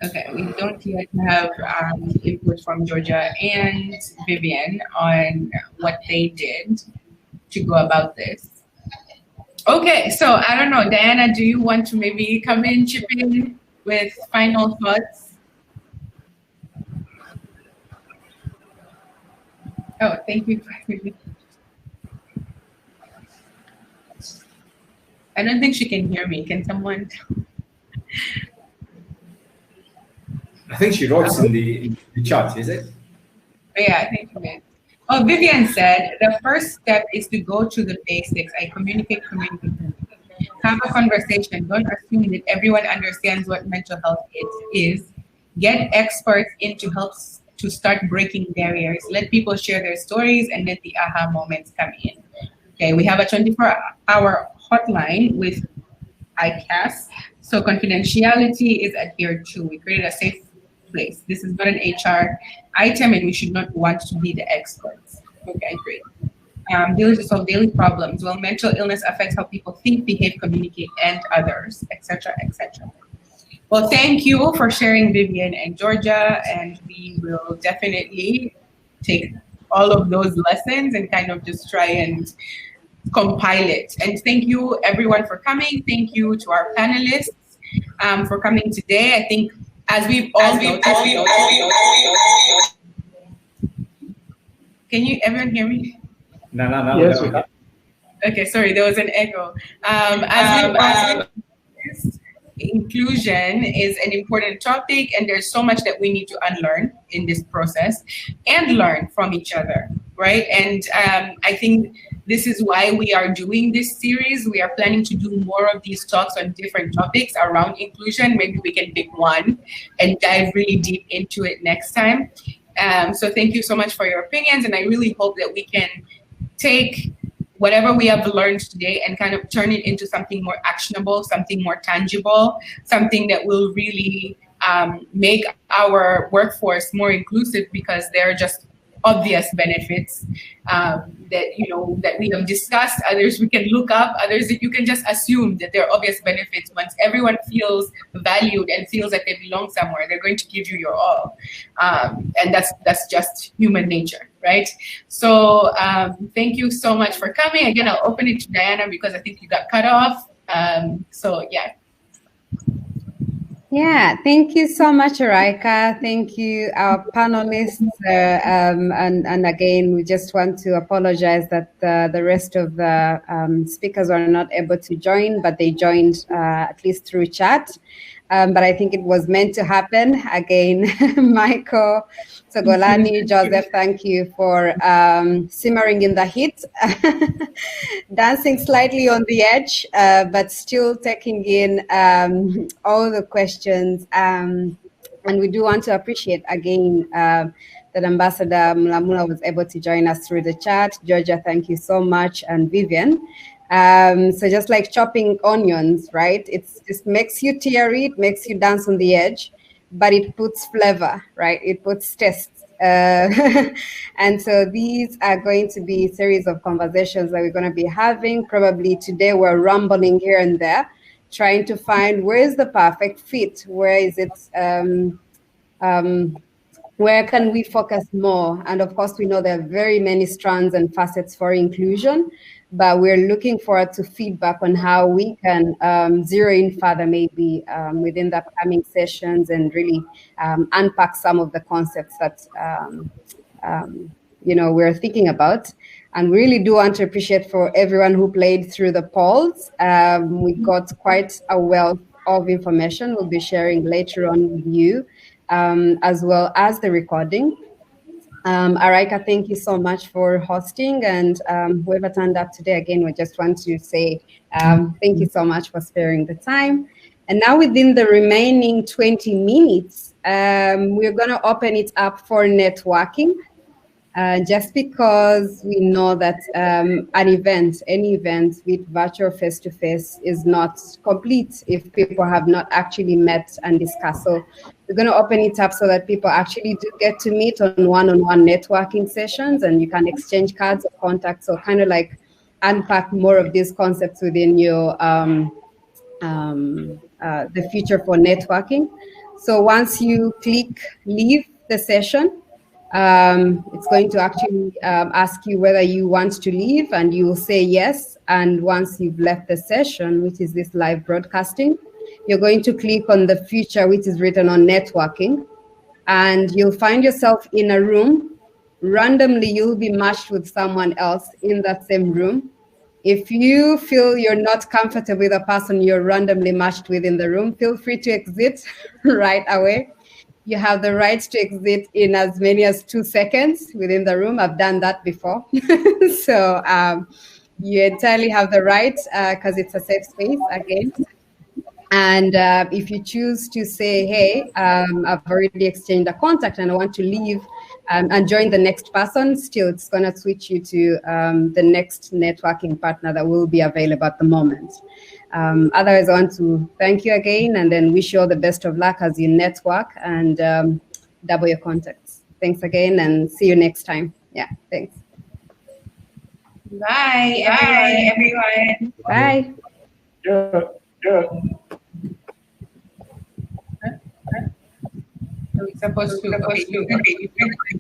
Speaker 1: Okay, we don't yet have input from Georgia and Vivian on what they did to go about this. Okay, so I don't know, Diana, do you want to maybe come in, chip in with final thoughts? Oh, thank you. I don't think she can hear me. Can someone?
Speaker 5: I think she wrote in the chat, is it?
Speaker 1: Yeah, I think she did. Oh, Vivian said, the first step is to go to the basics. I communicate. Have a conversation. Don't assume that everyone understands what mental health is. Get experts in to help to start breaking barriers. Let people share their stories and let the aha moments come in. Okay, we have a 24-hour hotline with ICAS. So confidentiality is adhered to. We created a safe place. This is not an HR item and we should not want to be the experts. Okay, great. Dealing to solve daily problems. Well, mental illness affects how people think, behave, communicate, and others, etc., etc. Well, thank you for sharing, Vivian and Georgia, and we will definitely take all of those lessons and kind of just try and compile it. And thank you, everyone, for coming. Thank you to our panelists for coming today. I think as we've all noticed, can you everyone hear me?
Speaker 5: No.
Speaker 3: Yes,
Speaker 5: No.
Speaker 1: Okay, sorry, there was an echo. Inclusion is an important topic, and there's so much that we need to unlearn in this process and learn from each other, right? And I think this is why we are doing this series. We are planning to do more of these talks on different topics around inclusion. Maybe we can pick one and dive really deep into it next time. So thank you so much for your opinions, and I really hope that we can take whatever we have learned today and kind of turn it into something more actionable, something more tangible, something that will really make our workforce more inclusive, because there are just obvious benefits that we have discussed. Others we can look up, others that you can just assume that there are obvious benefits. Once everyone feels valued and feels like they belong somewhere, they're going to give you your all. And that's just human nature, right? So thank you so much for coming. Again, I'll open it to Diana because I think you got cut off. So yeah.
Speaker 2: Yeah, thank you so much, Araika. Thank you, our panelists. And again, we just want to apologize that the rest of the speakers were not able to join, but they joined at least through chat. But I think it was meant to happen. Again, Michael, Togolani, Joseph, thank you for simmering in the heat, dancing slightly on the edge, but still taking in all the questions. And we do want to appreciate again that Ambassador Mulamula was able to join us through the chat. Georgia, thank you so much, and Vivian. So just like chopping onions, right? It makes you teary, it makes you dance on the edge, but it puts flavor, right? It puts taste. And so these are going to be a series of conversations that we're going to be having. Probably today we're rumbling here and there, trying to find where is the perfect fit, where is it, where can we focus more? And of course, we know there are very many strands and facets for inclusion, but we're looking forward to feedback on how we can zero in further maybe within the upcoming sessions and really unpack some of the concepts that we're thinking about. And we really do want to appreciate for everyone who played through the polls. We got quite a wealth of information we'll be sharing later on with you, as well as the recording. Araika, thank you so much for hosting, and whoever turned up today, again, we just want to say thank you so much for sparing the time. And now within the remaining 20 minutes, we're going to open it up for networking. Just because we know that any event with virtual face-to-face is not complete if people have not actually met and discussed. So we're going to open it up so that people actually do get to meet on one-on-one networking sessions, and you can exchange cards of contact. So kind of like unpack more of these concepts within your the future for networking. So once you click leave the session, it's going to actually ask you whether you want to leave, and you will say yes. And once you've left the session, which is this live broadcasting, you're going to click on the future, which is written on networking, and you'll find yourself in a room. Randomly, you'll be matched with someone else in that same room. If you feel you're not comfortable with the person you're randomly matched with in the room, feel free to exit right away. You have the right to exit in as many as 2 seconds within the room. I've done that before. So you entirely have the right, because it's a safe space again. And if you choose to say, hey, I've already exchanged a contact and I want to leave and join the next person, still it's going to switch you to the next networking partner that will be available at the moment. Otherwise, I want to thank you again and then wish you all the best of luck as you network and double your contacts. Thanks again and see you next time. Yeah, thanks.
Speaker 1: Bye, everyone.
Speaker 2: Bye.
Speaker 3: Yeah.
Speaker 1: Are we supposed to? Okay.